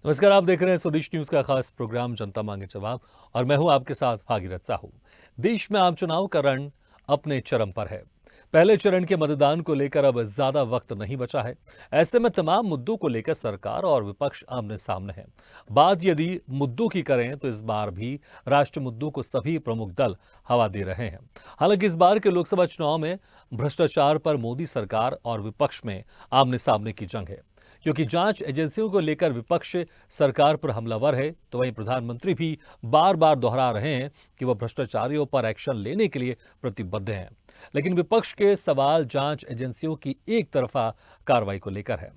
नमस्कार, आप देख रहे हैं स्वदेश न्यूज का खास प्रोग्राम जनता मांगे जवाब और मैं हूं आपके साथ भागीरथ साहू। देश में आम चुनाव का रण अपने चरम पर है। पहले चरण के मतदान को लेकर अब ज्यादा वक्त नहीं बचा है। ऐसे में तमाम मुद्दों को लेकर सरकार और विपक्ष आमने सामने है। बात यदि मुद्दों की करें तो इस बार भी राष्ट्रीय मुद्दों को सभी प्रमुख दल हवा दे रहे हैं। हालांकि इस बार के लोकसभा चुनाव में भ्रष्टाचार पर मोदी सरकार और विपक्ष में आमने सामने की जंग है। क्योंकि जांच एजेंसियों को लेकर विपक्ष सरकार पर हमलावर है, तो वहीं प्रधानमंत्री भी बार बार दोहरा रहे हैं कि वह भ्रष्टाचारियों पर एक्शन लेने के लिए प्रतिबद्ध हैं। लेकिन विपक्ष के सवाल जांच एजेंसियों की एक तरफा कार्रवाई को लेकर है।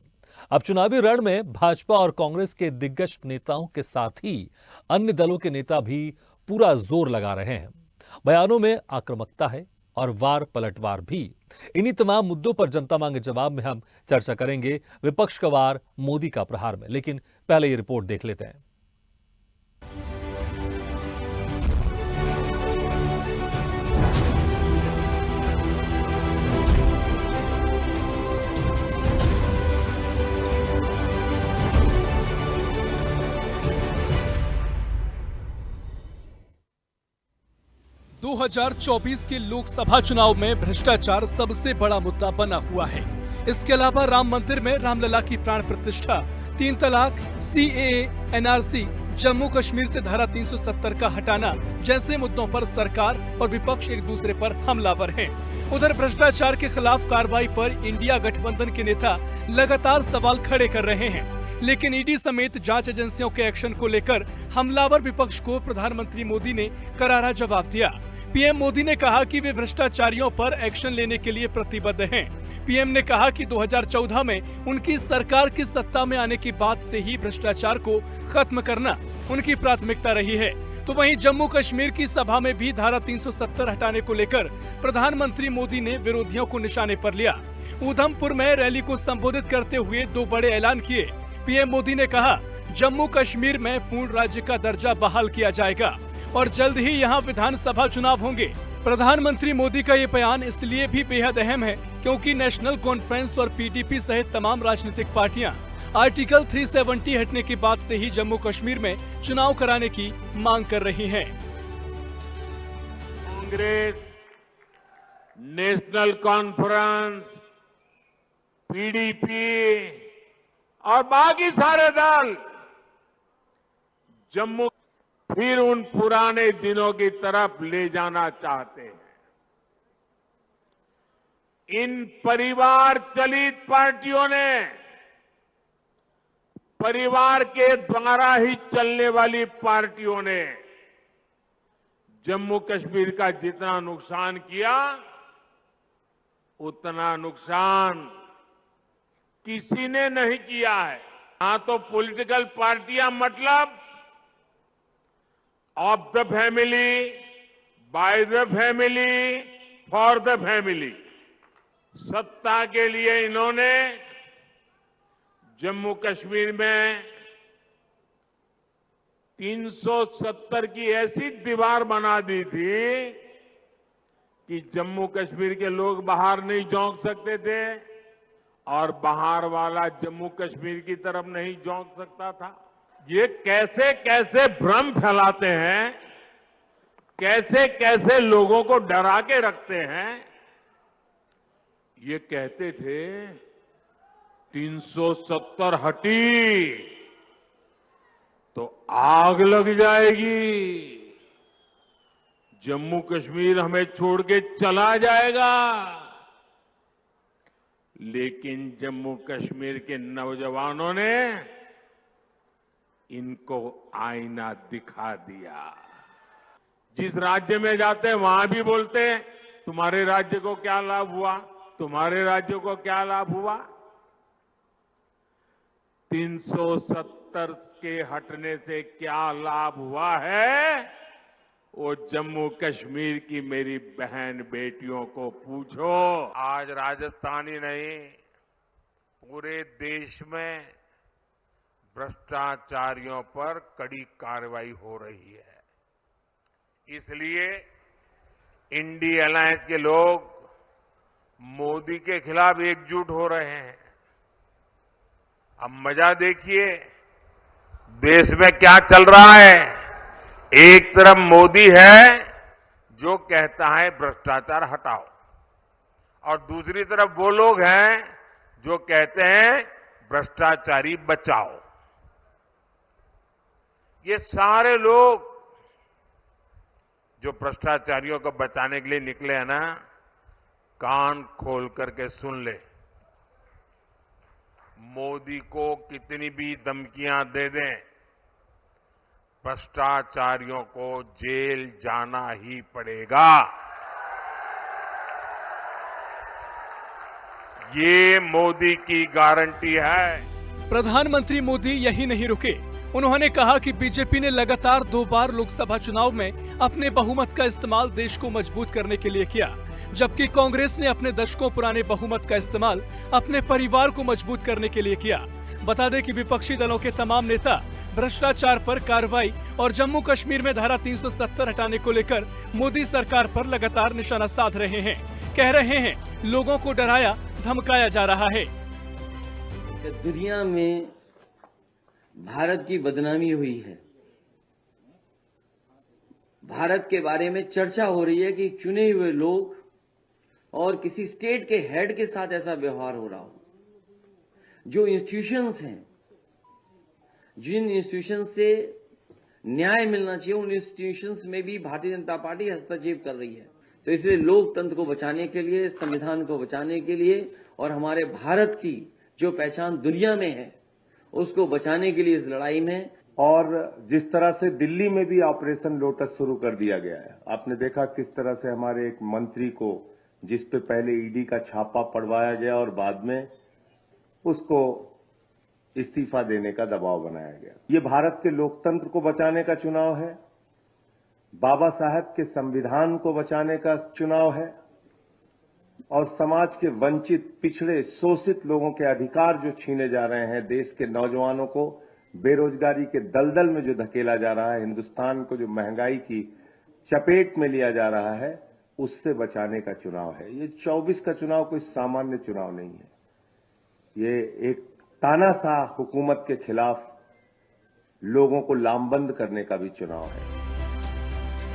अब चुनावी रण में भाजपा और कांग्रेस के दिग्गज नेताओं के साथ ही अन्य दलों के नेता भी पूरा जोर लगा रहे हैं। बयानों में आक्रामकता है और वार पलटवार भी। इन्हीं तमाम मुद्दों पर जनता मांगे जवाब में हम चर्चा करेंगे। विपक्ष का वार, मोदी का प्रहार में। लेकिन पहले ये रिपोर्ट देख लेते हैं। 2024 के लोकसभा चुनाव में भ्रष्टाचार सबसे बड़ा मुद्दा बना हुआ है। इसके अलावा राम मंदिर में रामलला की प्राण प्रतिष्ठा, 3 तलाक, CAA, NRC, जम्मू कश्मीर से धारा 370 का हटाना जैसे मुद्दों पर सरकार और विपक्ष एक दूसरे पर हमलावर हैं। उधर भ्रष्टाचार के खिलाफ कार्रवाई पर इंडिया गठबंधन के नेता लगातार सवाल खड़े कर रहे हैं। लेकिन ईडी समेत जांच एजेंसियों के एक्शन को लेकर हमलावर विपक्ष को प्रधानमंत्री मोदी ने करारा जवाब दिया। पीएम मोदी ने कहा कि वे भ्रष्टाचारियों पर एक्शन लेने के लिए प्रतिबद्ध हैं। पीएम ने कहा कि 2014 में उनकी सरकार की सत्ता में आने की बाद से ही भ्रष्टाचार को खत्म करना उनकी प्राथमिकता रही है। तो वहीं जम्मू कश्मीर की सभा में भी धारा 370 हटाने को लेकर प्रधानमंत्री मोदी ने विरोधियों को निशाने पर लिया। उधमपुर में रैली को संबोधित करते हुए 2 बड़े ऐलान किए। पीएम मोदी ने कहा, जम्मू कश्मीर में पूर्ण राज्य का दर्जा बहाल किया जाएगा और जल्द ही यहां विधानसभा चुनाव होंगे। प्रधानमंत्री मोदी का ये बयान इसलिए भी बेहद अहम है क्योंकि नेशनल कॉन्फ्रेंस और PDP सहित तमाम राजनीतिक पार्टियां आर्टिकल 370 हटने के बाद से ही जम्मू कश्मीर में चुनाव कराने की मांग कर रही हैं। कांग्रेस, नेशनल कॉन्फ्रेंस, PDP और बाकी सारे दल जम्मू फिर उन पुराने दिनों की तरफ ले जाना चाहते हैं। इन परिवार चलित पार्टियों ने परिवार के द्वारा ही चलने वाली पार्टियों ने जम्मू कश्मीर का जितना नुकसान किया, उतना नुकसान किसी ने नहीं किया है। यहां तो पॉलिटिकल पार्टियां मतलब of the family, by the family, for the family. सत्ता के लिए इन्होंने जम्मू कश्मीर में 370 की ऐसी दीवार बना दी थी कि जम्मू कश्मीर के लोग बाहर नहीं झोंक सकते थे और बाहर वाला जम्मू कश्मीर की तरफ नहीं झोंक सकता था। ये कैसे कैसे भ्रम फैलाते हैं, कैसे कैसे लोगों को डरा के रखते हैं। ये कहते थे 370 हटी तो आग लग जाएगी, जम्मू कश्मीर हमें छोड़ के चला जाएगा। लेकिन जम्मू कश्मीर के नौजवानों ने इनको आईना दिखा दिया। जिस राज्य में जाते हैं वहां भी बोलते हैं तुम्हारे राज्य को क्या लाभ हुआ, तुम्हारे राज्य को क्या लाभ हुआ। 370 के हटने से क्या लाभ हुआ है वो जम्मू कश्मीर की मेरी बहन बेटियों को पूछो। आज राजस्थान ही नहीं पूरे देश में भ्रष्टाचारियों पर कड़ी कार्रवाई हो रही है। इसलिए इंडी अलायंस के लोग मोदी के खिलाफ एकजुट हो रहे हैं। अब मजा देखिए, देश में क्या चल रहा है? एक तरफ मोदी है जो कहता है भ्रष्टाचार हटाओ, और दूसरी तरफ वो लोग हैं जो कहते हैं भ्रष्टाचारी बचाओ। ये सारे लोग जो भ्रष्टाचारियों को बचाने के लिए निकले हैं ना, कान खोल करके सुन ले। मोदी को कितनी भी धमकियां दे दें, भ्रष्टाचारियों को जेल जाना ही पड़ेगा। ये मोदी की गारंटी है। प्रधानमंत्री मोदी यही नहीं रुके। उन्होंने कहा कि बीजेपी ने लगातार 2 बार लोकसभा चुनाव में अपने बहुमत का इस्तेमाल देश को मजबूत करने के लिए किया, जबकि कांग्रेस ने अपने दशकों पुराने बहुमत का इस्तेमाल अपने परिवार को मजबूत करने के लिए किया। बता दें कि विपक्षी दलों के तमाम नेता भ्रष्टाचार पर कार्रवाई और जम्मू कश्मीर में धारा 370 हटाने को लेकर मोदी सरकार पर लगातार निशाना साध रहे हैं। कह रहे हैं लोगों को डराया धमकाया जा रहा है। दुनिया में भारत की बदनामी हुई है। भारत के बारे में चर्चा हो रही है कि चुने हुए लोग और किसी स्टेट के हेड के साथ ऐसा व्यवहार हो रहा हो। जो इंस्टीट्यूशंस हैं, जिन इंस्टीट्यूशंस से न्याय मिलना चाहिए, उन इंस्टीट्यूशंस में भी भारतीय जनता पार्टी हस्तक्षेप कर रही है। तो इसलिए लोकतंत्र को बचाने के लिए, संविधान को बचाने के लिए और हमारे भारत की जो पहचान दुनिया में है उसको बचाने के लिए इस लड़ाई में। और जिस तरह से दिल्ली में भी ऑपरेशन लोटस शुरू कर दिया गया है, आपने देखा किस तरह से हमारे एक मंत्री को, जिस पे पहले ईडी का छापा पड़वाया गया और बाद में उसको इस्तीफा देने का दबाव बनाया गया। ये भारत के लोकतंत्र को बचाने का चुनाव है, बाबा साहब के संविधान को बचाने का चुनाव है और समाज के वंचित, पिछड़े, शोषित लोगों के अधिकार जो छीने जा रहे हैं, देश के नौजवानों को बेरोजगारी के दलदल में जो धकेला जा रहा है, हिंदुस्तान को जो महंगाई की चपेट में लिया जा रहा है, उससे बचाने का चुनाव है। ये 24 का चुनाव कोई सामान्य चुनाव नहीं है। ये एक तानाशाह हुकूमत के खिलाफ लोगों को लामबंद करने का भी चुनाव है।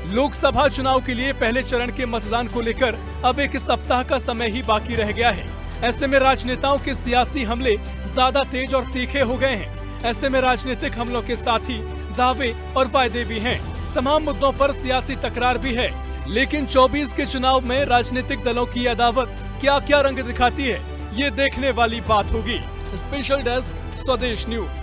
लोकसभा चुनाव के लिए पहले चरण के मतदान को लेकर अब 1 सप्ताह का समय ही बाकी रह गया है। ऐसे में राजनेताओं के सियासी हमले ज्यादा तेज और तीखे हो गए हैं। ऐसे में राजनीतिक हमलों के साथ ही दावे और वायदे भी हैं। तमाम मुद्दों पर सियासी तकरार भी है। लेकिन 24 के चुनाव में राजनीतिक दलों की अदावत क्या क्या रंग दिखाती है, ये देखने वाली बात होगी। स्पेशल डेस्क, स्वदेश न्यूज।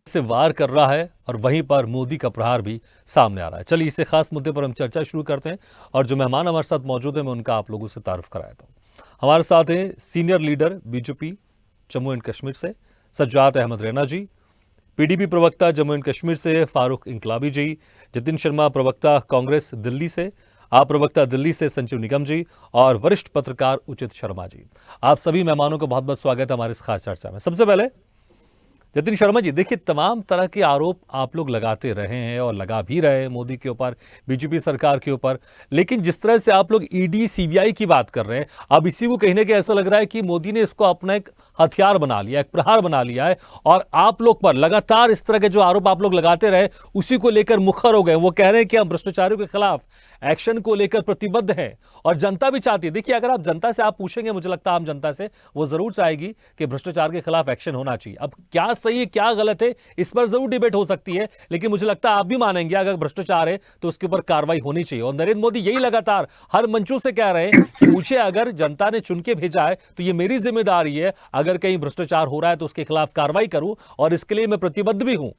से वार कर रहा है और वहीं पर मोदी का प्रहार भी सामने आ रहा है। चलिए इसे खास मुद्दे पर हम चर्चा शुरू करते हैं और जो मेहमान हमारे साथ मौजूद हैं मैं उनका आप लोगों से तारुफ कराता हूं। हमारे साथ हैं senior leader BJP Jammu and Kashmir से सज्जाद अहमद रैना जी, पीडीपी प्रवक्ता जम्मू एंड कश्मीर से फारूक इंकलाबी जी, जितिन शर्मा प्रवक्ता कांग्रेस दिल्ली से, आप प्रवक्ता दिल्ली से संजीव निगम जी और वरिष्ठ पत्रकार उचित शर्मा जी। आप सभी मेहमानों का बहुत बहुत स्वागत है हमारे इस खास चर्चा में। सबसे पहले जतिन शर्मा जी, देखिए तमाम तरह के आरोप आप लोग लगाते रहे हैं और लगा भी रहे हैं मोदी के ऊपर, बीजेपी सरकार के ऊपर, लेकिन जिस तरह से आप लोग ईडी सीबीआई की बात कर रहे हैं, अब इसी को कहीं ना कहीं ऐसा लग रहा है कि मोदी ने इसको अपना एक हथियार बना लिया, एक प्रहार बना लिया है और आप लोग पर लगातार इस तरह के जो आरोप आप लोग लगाते रहे उसी को लेकर मुखर हो गए। वो कह रहे हैं कि हम भ्रष्टाचारियों के खिलाफ एक्शन को लेकर प्रतिबद्ध है और जनता भी चाहती है। देखिए अगर आप जनता से आप पूछेंगे, मुझे लगता है आम जनता से, वो जरूर चाहेगी कि भ्रष्टाचार के खिलाफ एक्शन होना चाहिए। अब क्या सही है क्या गलत है इस पर जरूर डिबेट हो सकती है, लेकिन मुझे लगता है आप भी मानेंगे अगर भ्रष्टाचार है तो उसके ऊपर कार्रवाई होनी चाहिए। और नरेंद्र मोदी यही लगातार हर मंचों से कह रहे हैं कि मुझे अगर जनता ने चुन के भेजा है तो ये मेरी जिम्मेदारी है, अगर कहीं भ्रष्टाचार हो रहा है तो उसके खिलाफ कार्रवाई करूं और इसके लिए मैं प्रतिबद्ध भी हूं।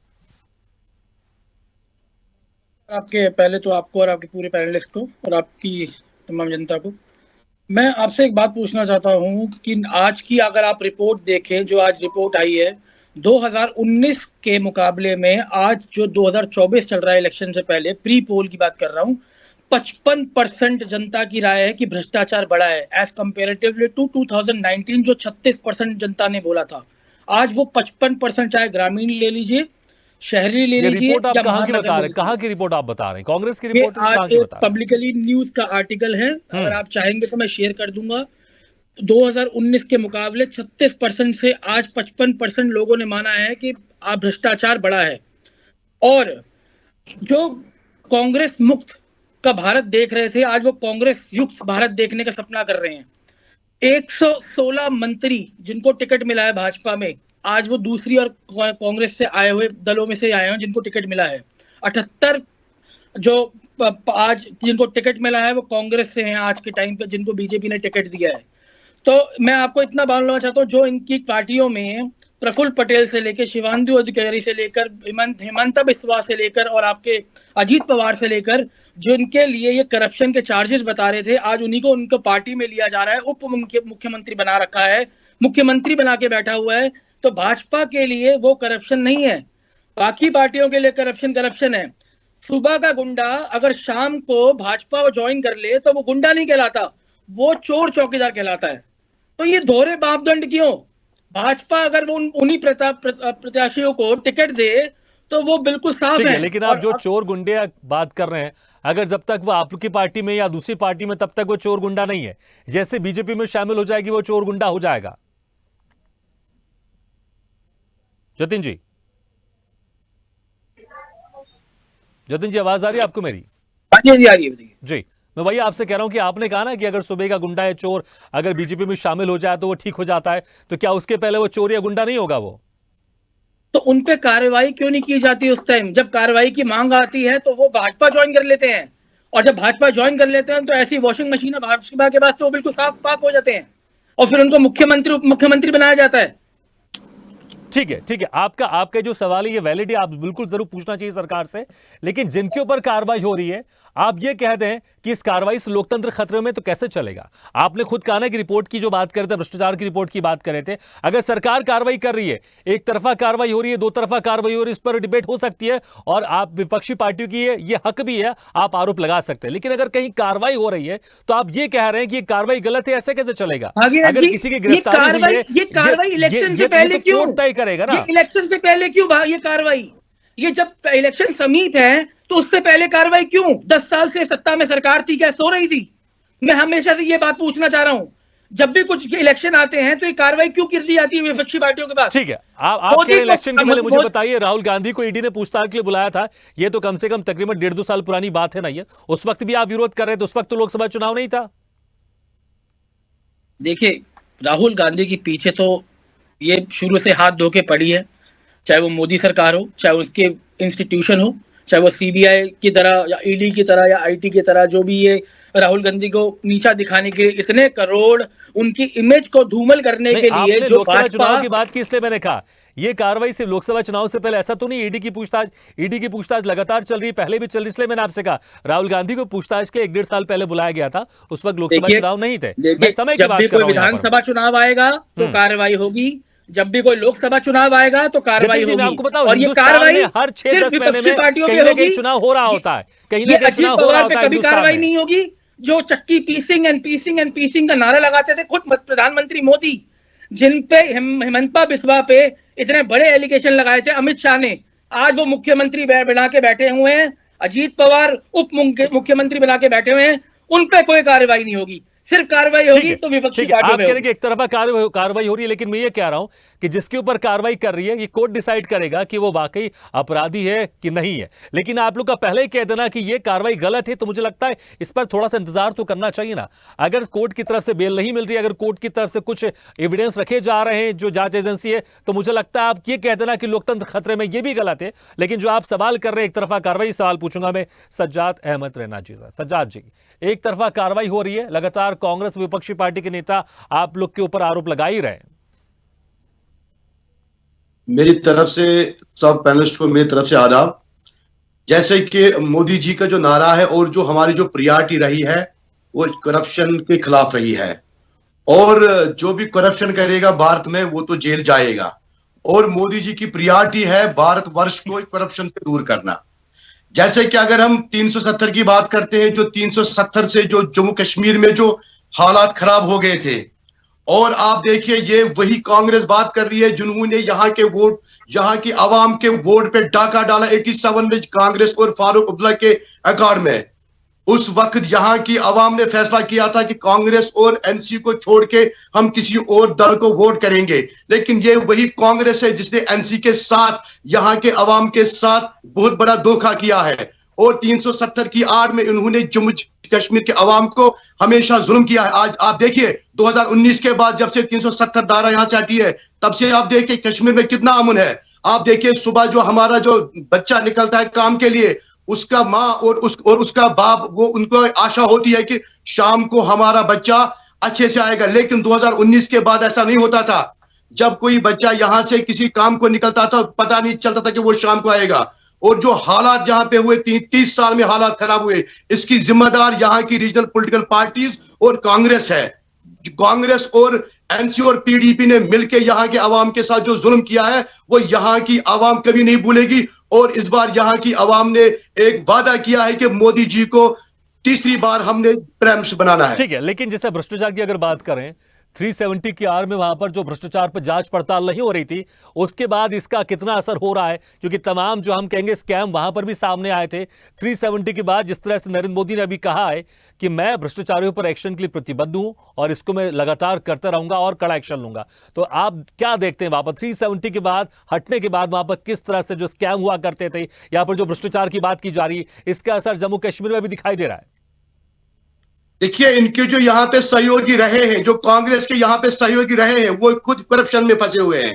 आपके पहले तो आपको और आपके पूरे पैनलिस्ट को और आपकी तमाम जनता को मैं आपसे एक बात पूछना चाहता हूं कि आज की अगर आप रिपोर्ट देखें, जो आज रिपोर्ट आई है 2019 के मुकाबले में आज जो 2024 चल रहा है इलेक्शन से पहले, प्री पोल की बात कर रहा हूं, 55% जनता की राय है कि भ्रष्टाचार बढ़ा है एज कंपेरेटिवली टू 2019 जो 36% जनता ने बोला था। आज वो 55%, चाहे ग्रामीण ले लीजिए शहरी ले ये लीजिए रिपोर्ट आप या कहाँ की महानगर बता ले रहे हैं? लीजिए। कहाँ की रिपोर्ट आप बता रहे हैं? कांग्रेस की ये रिपोर्ट है, कहाँ आज की बता रहे हैं? पब्लिकली न्यूज का आर्टिकल है, अगर आप चाहेंगे तो मैं शेयर कर दूंगा। 2019 के मुकाबले 36% से आज 55% लोगों ने माना है कि भ्रष्टाचार बढ़ा है। और जो कांग्रेस मुक्त का भारत देख रहे थे, आज वो कांग्रेस युक्त भारत देखने का सपना कर रहे हैं। 116 मंत्री जिनको टिकट मिला है भाजपा में, आज वो दूसरी और कांग्रेस से आए हुए दलों में से आए हैं जिनको टिकट मिला है। 78 जो आज जिनको टिकट मिला है वो कांग्रेस से हैं आज के टाइम पे, जिनको बीजेपी ने टिकट दिया है। तो मैं आपको इतना बोलना चाहता हूँ, जो इनकी पार्टियों में प्रफुल्ल पटेल से लेकर शिवानंदु अधिकारी से लेकर हिमंता बिस्वा से लेकर और आपके अजीत पवार से लेकर, जो इनके लिए ये करप्शन के चार्जेस बता रहे थे, आज उन्हीं को उनको पार्टी में लिया जा रहा है, उप मुख्यमंत्री बना रखा है, मुख्यमंत्री बना के बैठा हुआ है। तो भाजपा के लिए वो करप्शन नहीं है, बाकी पार्टियों के लिए करप्शन है। सुबह का गुंडा अगर शाम को भाजपा को ज्वाइन कर ले तो वो गुंडा नहीं कहलाता, वो चोर चौकीदार कहलाता है। तो ये दोहरे मापदंड क्यों? भाजपा अगर वो उन्हीं प्रत्याशियों को टिकट दे तो वो बिल्कुल साफ ठीक है, है। लेकिन आप जो चोर गुंडे बात कर रहे हैं, अगर जब तक वो आपकी पार्टी में या दूसरी पार्टी में, तब तक वो चोर गुंडा नहीं है। जैसे बीजेपी में शामिल हो जाएगी वो चोर गुंडा हो जाएगा। जतिन जी, आवाज आ रही है आपको मेरी? जी आ रही है जी, मैं वही आपसे कह रहा हूं कि आपने कहा ना कि अगर सुबह का गुंडा है चोर, अगर बीजेपी में शामिल हो जाए तो वो ठीक हो जाता है, तो क्या उसके पहले वो चोर या गुंडा नहीं होगा वो? तो उन पे कार्रवाई क्यों नहीं की जाती? उस टाइम जब कार्रवाई की मांग आती है तो वो भाजपा ज्वाइन कर लेते हैं, और जब भाजपा ज्वाइन कर लेते हैं तो ऐसी वॉशिंग मशीन है भाजपा के पास, तो वो बिल्कुल साफ पाक हो जाते हैं और फिर उनको मुख्यमंत्री उप मुख्यमंत्री बनाया जाता है। ठीक है, आपका जो सवाल है ये वैलिड है, आप बिल्कुल जरूर पूछना चाहिए सरकार से। लेकिन जिनके ऊपर कार्रवाई हो रही है, आप ये कह दें कि इस कार्रवाई से लोकतंत्र खतरे में, तो कैसे चलेगा? आपने खुद कहा ना कि रिपोर्ट की जो बात कर रहे थे, भ्रष्टाचार की रिपोर्ट की बात कर रहे थे। अगर सरकार कार्रवाई कर रही है, एक तरफा कार्रवाई हो रही है, दो तरफा कार्रवाई हो रही है, इस पर डिबेट हो सकती है और आप विपक्षी पार्टियों की ये हक भी है, आप आरोप लगा सकते हैं। लेकिन अगर कहीं कार्रवाई हो रही है तो आप ये कह रहे हैं कि ये कार्रवाई गलत है, ऐसे कैसे चलेगा? अगर किसी की गिरफ्तारी हुई है, ये कार्रवाई इलेक्शन से पहले क्यों तय करेगा ना? इलेक्शन से पहले क्यों ये कार्रवाई? ये जब इलेक्शन समीप है तो उससे पहले कार्रवाई क्यों? 10 साल से सत्ता में सरकार थी, क्या सो रही थी? मैं हमेशा से ये बात पूछना चाह रहा हूं, जब भी कुछ इलेक्शन आते हैं तो ये कार्रवाई क्यों कर दी जाती है विपक्षी पार्टियों के पास? ठीक है, आप इलेक्शन के पहले मुझे बताइए, राहुल गांधी को ईडी ने पूछताछ के लिए बुलाया था, ये तो कम से कम तकरीबन 1.5-2 साल पुरानी बात है ना ये? उस वक्त भी आप विरोध कर रहे थे, उस वक्त तो लोकसभा चुनाव नहीं था। देखिए, राहुल गांधी के पीछे तो ये शुरू से हाथ धो के पड़ी है, चाहे वो मोदी सरकार हो, चाहे उसके इंस्टीट्यूशन हो, चाहे वो सीबीआई की तरह या ईडी की तरह या आईटी की तरह, जो भी ये राहुल गांधी को नीचा दिखाने के लिए इतने करोड़ उनकी इमेज को धूमल करने के लिए जो लोकसभा चुनाव की बात की, इसलिए मैंने कहा ये कार्रवाई सिर्फ लोकसभा चुनाव से पहले, ऐसा तो नहीं ईडी की पूछताछ लगातार चल रही है, पहले भी चल रही, इसलिए मैंने आपसे कहा राहुल गांधी को पूछताछ के 1.5 साल पहले बुलाया गया था, उस वक्त लोकसभा चुनाव नहीं थे। मैं समय की बात कर रहा हूं। विधानसभा चुनाव आएगा तो कार्रवाई होगी, जब भी कोई लोकसभा चुनाव आएगा तो कार्रवाई होगी। आपको बताओ, और ये कार्रवाई हर 6-10 महीने में कहीं ना कहीं चुनाव हो रहा होता है, कहीं ना कहीं चुनाव हो रहा होता है। कभी कार्रवाई नहीं होगी। जो चक्की पीसिंग का नारा लगाते थे खुद प्रधानमंत्री मोदी, जिन पे हिमंता बिस्वा पे इतने बड़े एलिगेशन लगाए थे अमित शाह ने, आज वो मुख्यमंत्री बना के बैठे हुए हैं, अजीत पवार उप मुख्यमंत्री बना के बैठे हुए हैं, उन पे कोई कार्रवाई नहीं होगी, सिर्फ कार्रवाई होगी तो विपक्षी पार्टियों में। आप कह रहे हैं कि एक तरफा कार्रवाई हो रही है, लेकिन मैं ये कह रहा हूं कि जिसके ऊपर कार्रवाई कर रही है ये कोर्ट डिसाइड करेगा कि वो वाकई अपराधी है कि नहीं है। लेकिन आप लोग का पहले ही कह देना कि ये कार्रवाई गलत है, तो मुझे लगता है इस पर थोड़ा सा इंतजार तो करना चाहिए ना। अगर कोर्ट की तरफ से बेल नहीं मिल रही, अगर कोर्ट की तरफ से कुछ एविडेंस रखे जा रहे हैं जो जांच एजेंसी है, तो मुझे लगता है आप ये कह देना कि लोकतंत्र खतरे में, ये भी गलत है। लेकिन जो आप सवाल कर रहे हैं एक तरफा कार्रवाई, सवाल पूछूंगा मैं सज्जाद अहमद रैना जी से। सज्जाद जी, एक तरफा कार्रवाई हो रही है, लगातार कांग्रेस विपक्षी पार्टी के नेता आप लोग के ऊपर आरोप लगा ही रहे हैं। मेरी तरफ से सब पैनलिस्ट को मेरी तरफ से आदाब। जैसे कि मोदी जी का जो नारा है और जो हमारी जो प्रायोरिटी रही है वो करप्शन के खिलाफ रही है, और जो भी करप्शन करेगा भारत में वो तो जेल जाएगा, और मोदी जी की प्रायोरिटी है भारतवर्ष को करप्शन से दूर करना। जैसे कि अगर हम 370 की बात करते हैं, जो 370 से जो जम्मू कश्मीर में जो हालात खराब हो गए थे, और आप देखिए ये वही कांग्रेस बात कर रही है जिन्होंने यहाँ के वोट, यहाँ की आवाम के वोट पे डाका डाला 87 में कांग्रेस और फारूक अब्दुल्ला के अकाउंट में। उस वक्त यहाँ की आवाम ने फैसला किया था कि कांग्रेस और एनसी को छोड़ के हम किसी और दल को वोट करेंगे, लेकिन ये वही कांग्रेस है जिसने एनसी के साथ, यहाँ के आवाम के साथ बहुत बड़ा धोखा किया है। और 370 की आड़ में इन्होंने जम्मू कश्मीर के अवाम को हमेशा जुल्म किया है। आज आप देखिए 2019 के बाद जब से 370 धारा यहां से हटी है, तब से आप देखिए कश्मीर में कितना अमन है। आप देखिए सुबह जो हमारा जो बच्चा निकलता है काम के लिए, उसका माँ और उसका बाप, वो उनको आशा होती है कि शाम को हमारा बच्चा अच्छे से आएगा। लेकिन 2019 के बाद ऐसा नहीं होता था। जब कोई बच्चा यहां से किसी काम को निकलता था, पता नहीं चलता था कि वो शाम को आएगा। और जो हालात जहां पे हुए 30 साल में हालात खराब हुए, इसकी जिम्मेदार यहां की रीजनल पॉलिटिकल पार्टीज और कांग्रेस है। कांग्रेस और एनसी और पीडीपी ने मिलकर यहां के अवाम के साथ जो जुल्म किया है वो यहां की अवाम कभी नहीं भूलेगी। और इस बार यहां की अवाम ने एक वादा किया है कि मोदी जी को तीसरी बार हमने प्राइम मिनिस्टर बनाना है। ठीक है, लेकिन जैसे भ्रष्टाचार की अगर बात करें, 370 की आड़ में वहां पर जो भ्रष्टाचार पर जांच पड़ताल नहीं हो रही थी, उसके बाद इसका कितना असर हो रहा है? क्योंकि तमाम जो हम कहेंगे स्कैम वहां पर भी सामने आए थे। 370 के बाद जिस तरह से नरेंद्र मोदी ने अभी कहा है कि मैं भ्रष्टाचारियों पर एक्शन के लिए प्रतिबद्ध हूं और इसको मैं लगातार करता रहूंगा और कड़ा एक्शन लूंगा, तो आप क्या देखते हैं वहां पर 370 के बाद हटने के बाद वहां पर किस तरह से जो स्कैम हुआ करते थे, यहां पर जो भ्रष्टाचार की बात की जा रही है, इसका असर जम्मू कश्मीर में भी दिखाई दे रहा है? देखिए इनके जो यहाँ पे सहयोगी रहे हैं, जो कांग्रेस के यहाँ पे सहयोगी रहे हैं, वो खुद करप्शन में फंसे हुए हैं।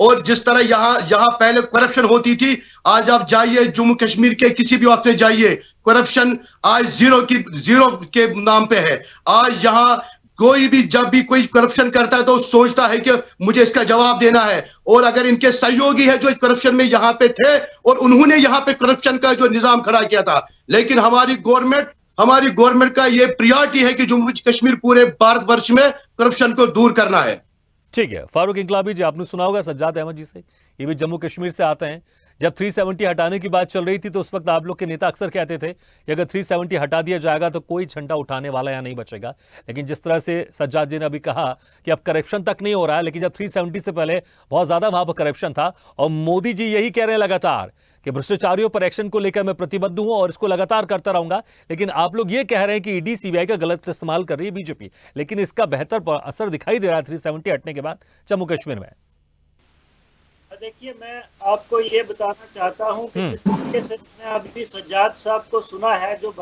और जिस तरह यहाँ पहले करप्शन होती थी, आज आप जाइए जम्मू कश्मीर के किसी भी ऑफिस में जाइए, करप्शन आज जीरो के नाम पे है। आज यहाँ कोई भी जब भी कोई करप्शन करता है तो सोचता है कि मुझे इसका जवाब देना है। और अगर इनके सहयोगी है जो करप्शन में यहाँ पे थे और उन्होंने यहाँ पे करप्शन का जो निजाम खड़ा किया था, लेकिन हमारी गवर्नमेंट का ये प्रायोरिटी है कि जम्मू कश्मीर पूरे भारतवर्ष में करप्शन को दूर करना है। ठीक है, फारूक इंकलाबी जी, आपने सुना होगा सज्जाद अहमद जी से, ये भी जम्मू कश्मीर से आते हैं। जब 370 हटाने की बात चल रही थी तो उस वक्त आप लोग के नेता अक्सर कहते थे कि अगर 370 हटा दिया जाएगा तो कोई झंडा उठाने वाला यहाँ नहीं बचेगा। लेकिन जिस तरह से सज्जाद जी ने अभी कहा कि अब करप्शन तक नहीं हो रहा है, लेकिन जब 370 से पहले बहुत ज्यादा वहां पर करप्शन था। और मोदी जी यही कह रहे हैं लगातार कि भ्रष्टाचारियों पर एक्शन को लेकर मैं प्रतिबद्ध हूं और इसको लगातार करता रहूंगा। लेकिन आप लोग ये कह रहे हैं कि ईडी सीबीआई का गलत इस्तेमाल कर रही है बीजेपी, लेकिन इसका बेहतर असर दिखाई दे रहा है 370 हटने के बाद जम्मू कश्मीर में। देखिए, मैं आपको ये बताना चाहता हूं कि जिस तरीके से मैंने अभी सज्जाद साहब को सुना है, जो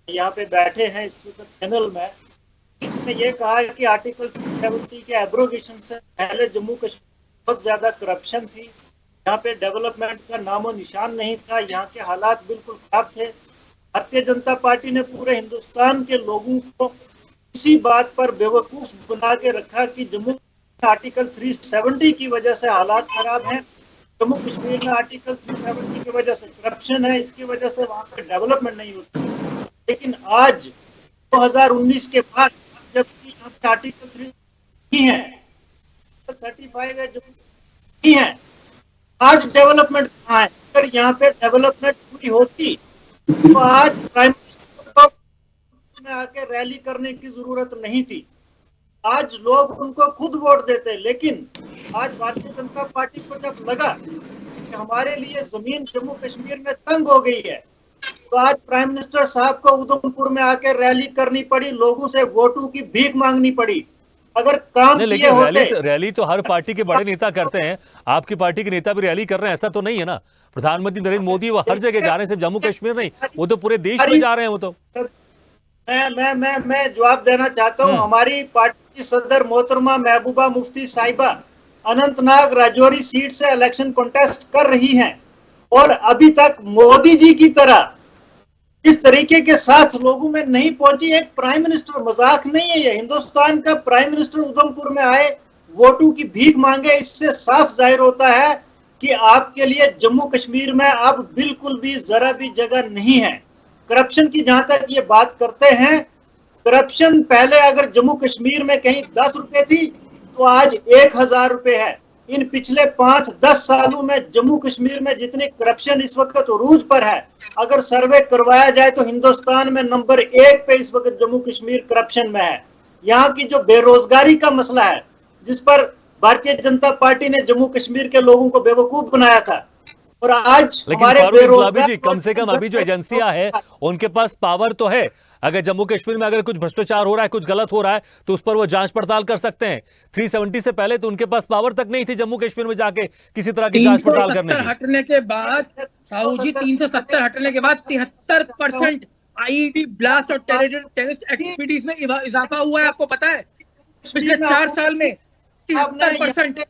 यहाँ पे बैठे हैं इस पैनल में, उसने ये कहा है कि आर्टिकल 370 के एब्रोगेशन से पहले जम्मू कश्मीर बहुत ज्यादा करप्शन थी, यहाँ पे डेवलपमेंट का नामो निशान नहीं था, यहाँ के हालात बिल्कुल खराब थे। भारतीय जनता पार्टी ने पूरे हिंदुस्तान के लोगों को इसी बात पर बेवकूफ बना के रखा कि जम्मू आर्टिकल 370 की वजह से हालात खराब हैं, जम्मू कश्मीर में आर्टिकल 370 की वजह से करप्शन है, इसकी वजह से वहाँ पे डेवलपमेंट नहीं होती। लेकिन आज 2019 के बाद जबकि यहाँ पे आर्टिकल 3 है, 35 है, जो है, आज डेवलपमेंट कहाँ है? अगर यहाँ पे डेवलपमेंट पूरी होती तो आज प्राइम मिनिस्टर को में आके रैली करने की जरूरत नहीं थी। आज लोग उनको खुद वोट देते। लेकिन आज भारतीय जनता पार्टी को जब लगा कि हमारे लिए जमीन जम्मू कश्मीर में तंग हो गई है, तो आज प्राइम मिनिस्टर साहब को उधमपुर में आके रैली करनी पड़ी, लोगों से वोटों की भीख मांगनी पड़ी। अगर काम किए होते, रैली तो हर पार्टी के बड़े नेता करते हैं, आपकी पार्टी के नेता भी रैली कर रहे हैं, ऐसा तो नहीं है ना? प्रधानमंत्री नरेंद्र मोदी वो हर जगह जा रहे हैं, सिर्फ जम्मू कश्मीर नहीं, वो तो पूरे देश में जा रहे हैं। वो तो मैं जवाब देना चाहता हूँ। हमारी पार्टी की सदर मोहतरमा महबूबा मुफ्ती साहिबा अनंतनाग राजौरी सीट से इलेक्शन कॉन्टेस्ट कर रही हैं और अभी तक मोदी जी की तरह इस तरीके के साथ लोगों में नहीं पहुंची। एक प्राइम मिनिस्टर, मजाक नहीं है ये, हिंदुस्तान का प्राइम मिनिस्टर उधमपुर में आए, वोटों की भीख मांगे, इससे साफ जाहिर होता है कि आपके लिए जम्मू कश्मीर में अब बिल्कुल भी जरा भी जगह नहीं है। करप्शन की जहां तक ये बात करते हैं, करप्शन पहले अगर जम्मू कश्मीर में कहीं 10 रुपए थी तो आज 1000 रुपए है। इन पिछले 5-10 सालों में जम्मू कश्मीर में जितनी करप्शन इस वक्त अरूज पर है, अगर सर्वे करवाया जाए तो हिंदुस्तान में नंबर 1 पे इस वक्त जम्मू कश्मीर करप्शन में है। यहाँ की जो बेरोजगारी का मसला है, जिस पर भारतीय जनता पार्टी ने जम्मू कश्मीर के लोगों को बेवकूफ बनाया था, और आज लेकिन हमारे फारूक इनकलाबी बेरोजगार जी, कम से कम अभी जो एजेंसियां है उनके पास पावर तो है। अगर जम्मू कश्मीर में अगर कुछ भ्रष्टाचार हो रहा है, कुछ गलत हो रहा है, तो उस पर वो जांच पड़ताल कर सकते हैं। 370 से पहले तो उनके पास पावर तक नहीं थी जम्मू कश्मीर में जाके किसी तरह की जांच पड़ताल करने 370 की। हटने के बाद साहू जी 370 हटने के बाद 73% आईईडी ब्लास्ट और टेररिस्ट एक्टिविटीज में इजाफा हुआ है, आपको पता है? पिछले 4 साल में 73%।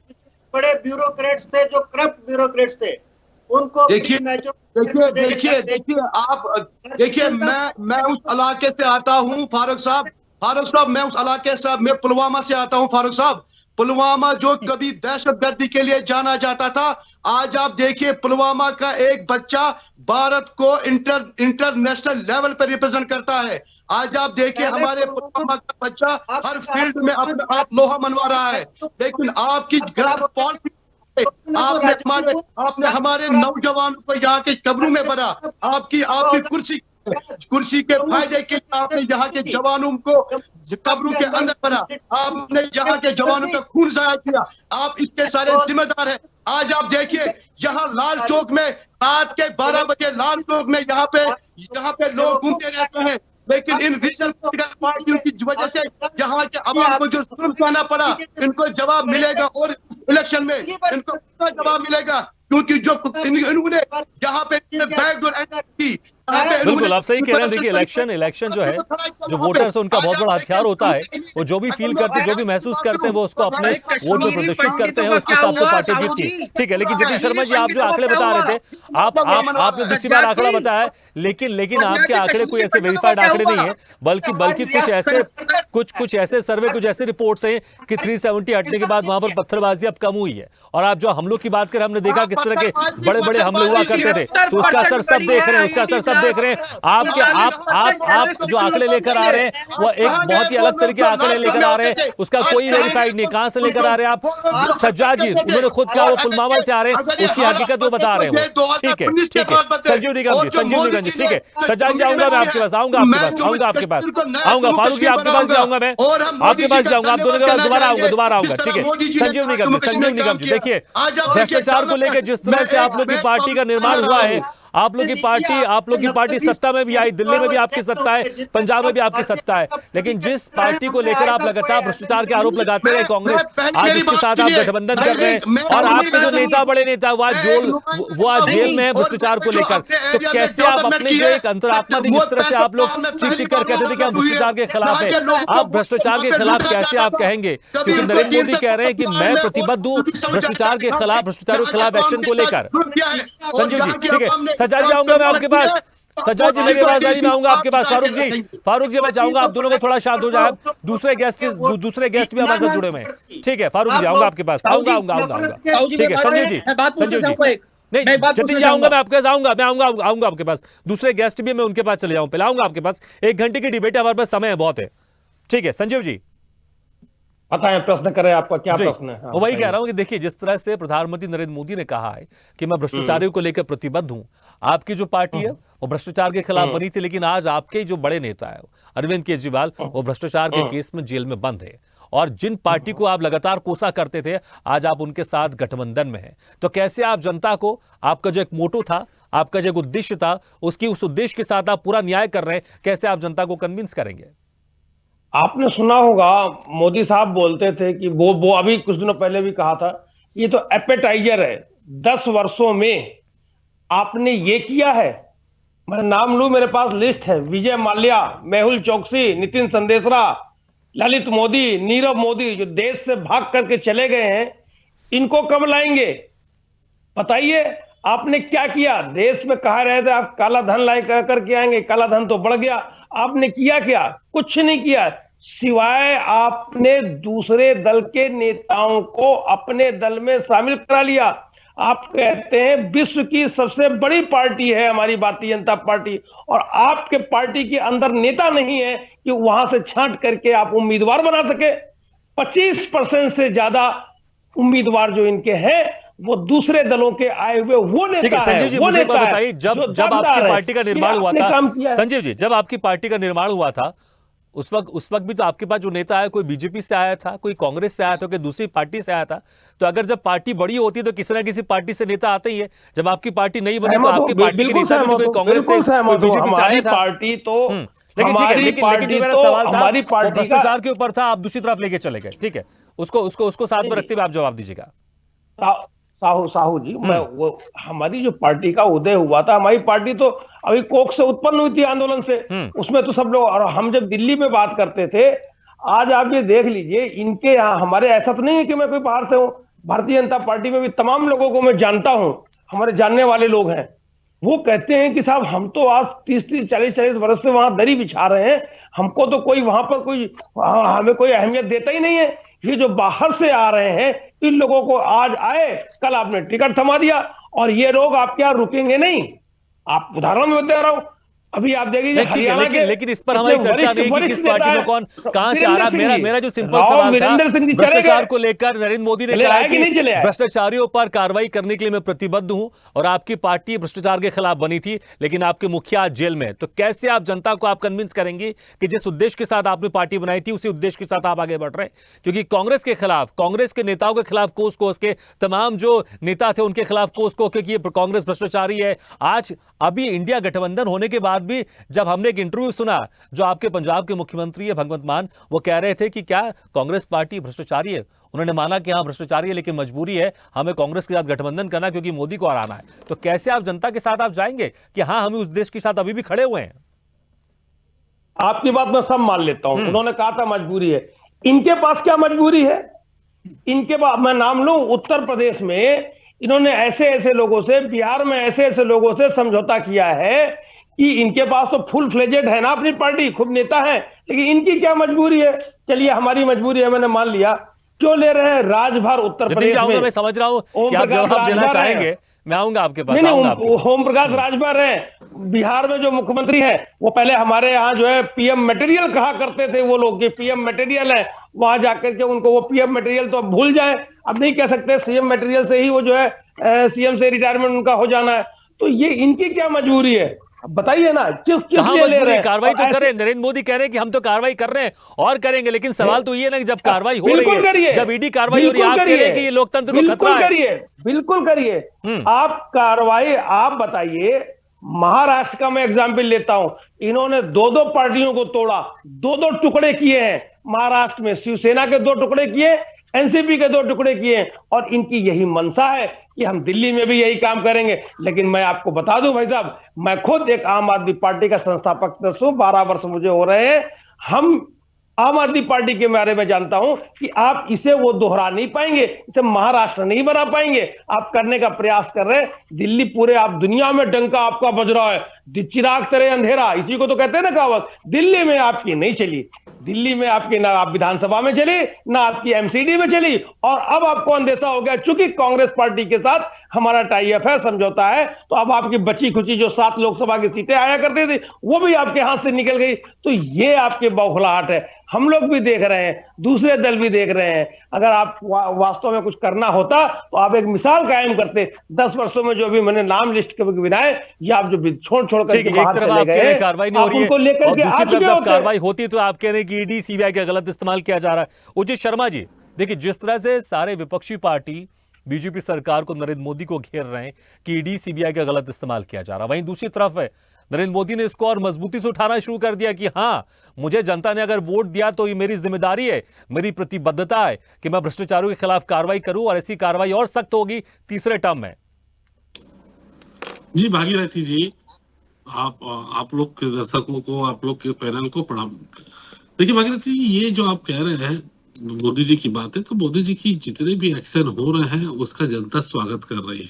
बड़े ब्यूरोक्रेट्स थे, जो करप्ट ब्यूरोक्रेट्स थे, उनको देखिए आप देखिए, मैं उस इलाके से आता हूं फारूक साहब, मैं उस इलाके से, मैं पुलवामा से आता हूं फारूक साहब। पुलवामा जो कभी दहशतगर्दी के लिए जाना जाता था, आज आप देखिए पुलवामा का एक बच्चा भारत को इंटरनेशनल लेवल पर रिप्रेजेंट करता है। आज आप देखिए हमारे पुलवामा का बच्चा हर फील्ड में अपने आप लोहा मनवा रहा है। लेकिन आपकी गलत पॉलिसी, आपने हमारे नौजवानों को यहाँ के कब्रों में भरा। आपकी कुर्सी के फायदे के लिए आपने यहाँ के जवानों को कब्रों के अंदर भरा। आपने यहाँ के जवानों का खून जाया किया। आप इसके सारे जिम्मेदार हैं। आज आप देखिए यहाँ लाल चौक में रात के 12 बजे लाल चौक में यहाँ पे लोग घूमते रहते हैं, लेकिन इन रीजनल पार्टियों की वजह से यहाँ के अवाम को जो जुल्म करना पड़ा, इनको जवाब मिलेगा। और इलेक्शन में इनको जवाब मिलेगा, क्योंकि जो इन्होंने यहाँ पे बैकडोर एंट्री की। बिल्कुल आप सही कह रहे हैं। देखिए इलेक्शन जो है, जो वोटर्स है उनका बहुत बड़ा हथियार होता है। वो जो भी फील करते हैं, जो भी महसूस करते हैं, वो उसको अपने वोट में प्रदर्शित करते हैं, उसके हिसाब से पार्टी जीतती है। ठीक है, लेकिन जतिन शर्मा जी, आप जो आंकड़े बता रहे थे, आपने दूसरी बार आंकड़ा बताया, लेकिन आपके आंकड़े कोई ऐसे वेरीफाइड आंकड़े नहीं है, बल्कि कुछ ऐसे सर्वे, कुछ ऐसे रिपोर्ट्स हैं कि 370 हटने के बाद वहां पर पत्थरबाजी अब कम हुई है। और आप जो हमलों की बात करें, हमने देखा किस तरह के बड़े बड़े हमले हुआ करते थे, तो उसका असर सब देख रहे हैं, उसका असर सब देख रहे हैं। आप जो आंकड़े लेकर आ रहे हैं, वो एक बहुत ही अलग तरह के आंकड़े लेकर आ रहे हैं, उसका कोई वेरीफाइड नहीं। कहां से लेकर आ रहे हैं आप? सज्जाद जी उन्होंने खुद कहा वो पुलवामा से आ रहे हैं, उसकी हकीकत वो बता रहे हैं वो। ठीक है संजीव निगम जी, ठीक है सज्जाद जी, आऊंगा मैं आपके पास, आऊंगा आपके पास, फारूक जी आपके पास जाऊंगा, मैं आपके पास जाऊंगा, आप दोनों के पास दोबारा आऊंगा। ठीक है संजीव निगम जी, देखिए भ्रष्टाचार को लेकर जिस तरह से आप लोग की पार्टी का निर्माण हुआ है, आप लोग की पार्टी सत्ता में भी आई, दिल्ली में भी आपकी सत्ता है, पंजाब में भी आपकी सत्ता है, लेकिन जिस पार्टी को लेकर आप लगातार भ्रष्टाचार के आरोप लगाते रहे कांग्रेस, आज उसके साथ आप गठबंधन कर रहे हैं, और आपके जो नेता, बड़े नेता वो आज जेल में है भ्रष्टाचार को लेकर। तो कैसे आप अपने जो एक अंतरात्मा थी, जिस तरह से आप लोग चीख कर कहते थे कि हम भ्रष्टाचार के खिलाफ है, आप भ्रष्टाचार के खिलाफ कैसे आप कहेंगे? क्योंकि नरेंद्र मोदी कह रहे हैं कि मैं प्रतिबद्ध हूं भ्रष्टाचार के खिलाफ एक्शन को लेकर। संजीव जी, ठीक है सज्जाद जी, आऊंगा मैं आपके पास, सज्जाद जी मेरी आवाज आई, मैं आऊंगा आपके पास। फारूक जी मैं चाहूंगा आप दोनों को थोड़ा शांत हो जाए, दूसरे गेस्ट भी हमारे साथ जुड़े हुए हैं। ठीक है फारूक जी, आऊंगा आपके पास, आऊंगा ठीक है संजीव जी नहीं, जतिन जी आऊंगा मैं आपके पास, आऊंगा आपके पास। दूसरे गेस्ट भी मैं उनके पास चले जाऊं, पहले आऊंगा आपके पास। 1 घंटे की डिबेट है, हमारे पास समय बहुत है। ठीक है संजीव जी, बताएं प्रश्न करें, आपका क्या प्रश्न है? वही कह रहा हूं कि देखिए जिस तरह से प्रधानमंत्री नरेंद्र मोदी ने कहा है कि मैं भ्रष्टाचारियों को लेकर प्रतिबद्ध हूं, आपकी जो पार्टी है वो भ्रष्टाचार के खिलाफ बनी थी, लेकिन आज आपके जो बड़े नेता है अरविंद केजरीवाल, वो भ्रष्टाचार के केस में जेल में बंद है, और जिन पार्टी को आप लगातार कोसा करते थे, आज आप उनके साथ गठबंधन में हैं। तो कैसे आप जनता को, आपका जो एक मोटो था, आपका जो एक उद्देश्य था, उस उद्देश्य के साथ आप पूरा न्याय कर रहे हैं, कैसे आप जनता को कन्विंस करेंगे? आपने सुना होगा मोदी साहब बोलते थे कि वो अभी कुछ दिनों पहले भी कहा था, ये तो एपेटाइजर है, 10 वर्षों में आपने ये किया है। मैं नाम लूं, मेरे पास लिस्ट है, विजय माल्या, मेहुल चोकसी, नितिन संदेशरा, ललित मोदी, नीरव मोदी, जो देश से भाग करके चले गए हैं, इनको कब लाएंगे? बताइए आपने क्या किया? देश में कहा रहे थे आप काला धन ला करके आएंगे, काला धन तो बढ़ गया, आपने किया क्या? कुछ नहीं किया, सिवाय आपने दूसरे दल के नेताओं को अपने दल में शामिल करा लिया। आप कहते हैं विश्व की सबसे बड़ी पार्टी है हमारी भारतीय जनता पार्टी, और आपके पार्टी के अंदर नेता नहीं है कि वहां से छांट करके आप उम्मीदवार बना सके। 25% से ज्यादा उम्मीदवार जो इनके हैं वो दूसरे दलों के आए हुए वो नेता संजीव जी मुझे बताइए, जब आपकी पार्टी का निर्माण हुआ था, संजीव जी जब आपकी पार्टी का निर्माण हुआ था, उस वक्त भी तो आपके पास जो नेता आया, कोई बीजेपी से आया था, कोई कांग्रेस से आया था, कोई दूसरी पार्टी से आया था। तो अगर जब पार्टी बड़ी होती है तो किसी ना किसी पार्टी से नेता आते ही है। जब आपकी पार्टी नहीं बनी तो आपकी पार्टी के नेता भी तो कोई कांग्रेस से, कोई बीजेपी से आया था। पार्टी तो लेकिन ठीक है, लेकिन जो मेरा सवाल था वो भ्रष्टाचार के ऊपर था, आप दूसरी तरफ लेके चले गए। ठीक है, उसको साथ में रखते हुए आप जवाब दीजिएगा। साहू जी, मैं वो हमारी जो पार्टी का उदय हुआ था, हमारी पार्टी तो अभी कोख से उत्पन्न हुई थी आंदोलन से, उसमें तो सब लोग, और हम जब दिल्ली में बात करते थे, आज आप ये देख लीजिए इनके यहाँ, हमारे ऐसा तो नहीं है कि मैं कोई बाहर से हूँ, भारतीय जनता पार्टी में भी तमाम लोगों को मैं जानता हूं, हमारे जानने वाले लोग हैं। वो कहते हैं कि साहब हम तो आज 30-30, 40-40 वर्ष से वहां दरी बिछा रहे हैं, हमको तो कोई वहां पर कोई हमें कोई अहमियत देता ही नहीं है। ये जो बाहर से आ रहे हैं, इन लोगों को आज आए, कल आपने टिकट थमा दिया, और ये लोग आपके यहाँ रुकेंगे नहीं। आप उदाहरण में दे रहा हूं, अभी आप देखिए, लेकिन इस पर हमारी चर्चा नहीं कि किस पार्टी में कौन कहां से आ रहा। मेरा जो सिंपल सवाल था, भ्रष्टाचार को लेकर नरेंद्र मोदी ने कहा कि भ्रष्टाचारियों पर कार्रवाई करने के लिए मैं प्रतिबद्ध हूं, और आपकी पार्टी भ्रष्टाचार के खिलाफ बनी थी, लेकिन आपके मुखिया आज जेल में। तो कैसे आप जनता को आप कन्विंस करेंगे कि जिस उद्देश्य के साथ आपने पार्टी बनाई थी उसी उद्देश्य के साथ आप आगे बढ़ रहे हैं? क्योंकि कांग्रेस के खिलाफ, कांग्रेस के नेताओं के खिलाफ कोस कोस के, तमाम जो नेता थे उनके खिलाफ कोस कोस के, ये कांग्रेस भ्रष्टाचारी है। आज अभी इंडिया गठबंधन होने के बाद भी जब हमने एक इंटरव्यू सुना, जो आपके पंजाब के मुख्यमंत्री है भगवंत मान, वो कह रहे थे कि क्या कांग्रेस पार्टी भ्रष्टाचारी है। उन्होंने माना कि हाँ भ्रष्टाचारी है, लेकिन मजबूरी है हमें कांग्रेस के साथ गठबंधन करना क्योंकि मोदी को हराना है। तो कैसे आप जनता के साथ आप जाएंगे कि हाँ हम उस देश के साथ अभी भी खड़े हुए हैं? आपकी बात मैं सब मान लेता हूं, उन्होंने कहा था मजबूरी है। इनके पास क्या मजबूरी है? इनके पास, मैं नाम लूं, उत्तर प्रदेश में इन्होंने ऐसे ऐसे लोगों से, बिहार में ऐसे ऐसे लोगों से समझौता किया है कि इनके पास तो फुल फ्लेजेड है ना अपनी पार्टी, खूब नेता है, लेकिन इनकी क्या मजबूरी है? चलिए हमारी मजबूरी है, मैंने मान लिया। क्यों ले रहे हैं राजभर उत्तर प्रदेश में? मैं समझ रहा हूं कि आप जवाब देना चाहेंगे, मैं आऊंगा आपके पास। ओम प्रकाश राजभर है। बिहार में जो मुख्यमंत्री है, वो पहले हमारे यहाँ जो है पीएम मटेरियल कहा करते थे वो लोग, कि पीएम मटेरियल है, वहां जाकर के उनको वो पीएम मटेरियल तो अब भूल जाए, अब नहीं कह सकते सीएम मटेरियल से ही वो जो है सीएम से रिटायरमेंट उनका हो जाना है। तो ये इनकी क्या मजबूरी है? बताइए ना, किस लिए ले रहे हैं? कार्रवाई तो करें। नरेंद्र मोदी कह रहे हैं कि हम तो कार्रवाई कर रहे हैं और करेंगे, लेकिन सवाल तो ये ना कि जब कार्रवाई हो रही है, जब ईडी कार्रवाई हो रही है, आप कह रहे हैं कि ये लोकतंत्र को खतरा है। बिल्कुल करिए आप कार्रवाई। आप बताइए, महाराष्ट्र का मैं एग्जाम्पल लेता हूं, इन्होंने 2-2 पार्टियों को तोड़ा, 2-2 टुकड़े किए हैं महाराष्ट्र में, शिवसेना के 2 टुकड़े किए, एनसीपी के 2 टुकड़े किए, और इनकी यही मंशा है कि हम दिल्ली में भी यही काम करेंगे। लेकिन मैं आपको बता दूं भाई साहब, मैं खुद एक आम आदमी पार्टी का संस्थापक सदस्य हूं, 12 वर्ष मुझे हो रहे हैं। हम आम आदमी पार्टी के बारे में जानता हूं कि आप इसे वो दोहरा नहीं पाएंगे, इसे महाराष्ट्र नहीं बना पाएंगे। आप करने का प्रयास कर रहे हैं, दिल्ली पूरे आप दुनिया में डंका आपका बज रहा है, चिराग तेरे अंधेरा, इसी को तो कहते हैं ना कहावत। दिल्ली में आपकी नहीं चली, दिल्ली में आपकी ना आप विधानसभा में चली, ना आपकी एमसीडी में चली, और अब आपको अंदेशा हो गया चूंकि कांग्रेस पार्टी के साथ हमारा टाई अप है, समझौता है, तो अब आपकी बची खुची जो 7 लोकसभा की सीटें आया करती थी वो भी आपके हाथ से निकल गई। तो ये आपके बौखलाहट है, हम लोग भी देख रहे हैं, दूसरे दल भी देख रहे हैं। अगर आप वास्तव में कुछ करना होता तो आप एक मिसाल कायम करते। 10 वर्षों में जो भी मैंने नाम लिस्ट के गिनाए, ये आप जो छोड़ करके बाहर चले गए, कार्रवाई नहीं हो रही है, और दूसरी तरफ जब कार्रवाई होती तो आप कह रहे हैं कि ईडी सीबीआई का गलत इस्तेमाल किया जा रहा है। उचित शर्मा जी, देखिए जिस तरह से सारे विपक्षी पार्टी बीजेपी सरकार को, नरेंद्र मोदी को घेर रहे हैं कि ईडी सीबीआई का गलत इस्तेमाल किया जा रहा है, वहीं दूसरी तरफ है नरेंद्र मोदी ने इसको और मजबूती से उठाना शुरू कर दिया कि हाँ, मुझे जनता ने अगर वोट दिया तो ये मेरी जिम्मेदारी है, मेरी प्रतिबद्धता है कि मैं भ्रष्टाचारियों के खिलाफ कार्रवाई करूं, और ऐसी कार्रवाई और सख्त होगी तीसरे टर्म में। जी भागीरथी जी, आप लोग के दर्शकों को, आप लोग के पैनल को प्रणाम। देखिए भागीरथी जी, ये जो आप कह रहे हैं मोदी जी की बात है, तो मोदी जी की जितने भी एक्शन हो रहे हैं उसका जनता स्वागत कर रही है,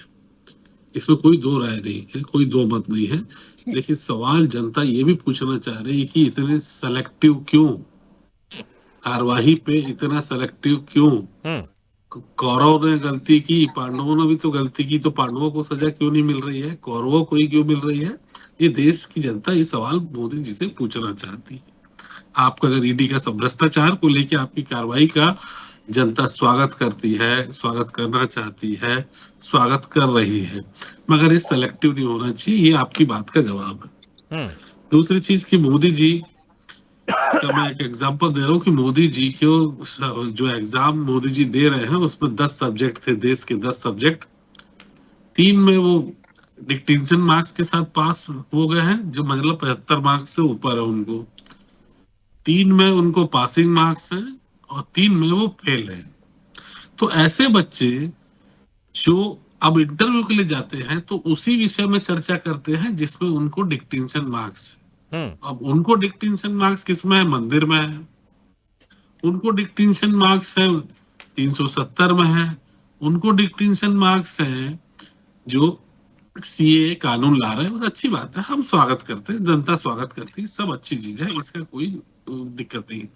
इसमें कोई दो राय नहीं है, कोई दो मत नहीं है। लेकिन सवाल जनता ये भी पूछना चाह रही है कि इतने सेलेक्टिव क्यों, कार्यवाही पे इतना सेलेक्टिव क्यों? कौरव ने गलती की, पांडवों ने भी तो गलती की, तो पांडवों को सजा क्यों नहीं मिल रही है, कौरवों को ही क्यों मिल रही है? ये देश की जनता ये सवाल मोदी जी से पूछना चाहती है। आपका अगर ईडी का भ्रष्टाचार को लेके आपकी कार्रवाई का जनता स्वागत करती है, स्वागत करना चाहती है, स्वागत कर रही है, मगर ये सेलेक्टिव नहीं होना चाहिए, ये आपकी बात का जवाब है। दूसरी चीज कि मोदी जी का मैं एक एग्जांपल दे रहा हूँ कि मोदी जी को जो एग्जाम मोदी जी दे रहे हैं उसमें 10 सब्जेक्ट थे, देश के 10 सब्जेक्ट, 3 में वो डिक्टेंशन मार्क्स के साथ पास हो गए हैं, जो मतलब 75 मार्क्स से ऊपर है उनको। 3 में उनको पासिंग मार्क्स है और 3 में वो फेल है। तो ऐसे बच्चे जो अब इंटरव्यू के लिए जाते हैं तो उसी विषय में चर्चा करते हैं जिसमें उनको डिक्टेंशन मार्क्स। अब उनको डिक्टेंशन मार्क्स किसमें है? मंदिर में है। उनको डिक्टेंशन मार्क्स है 370 में है। उनको डिक्टेंशन मार्क्स है जो सीए कानून ला रहे हैं। अच्छी बात है, हम स्वागत करते हैं, जनता स्वागत करती है, सब अच्छी चीज है, इसका कोई दिक्कत नहीं।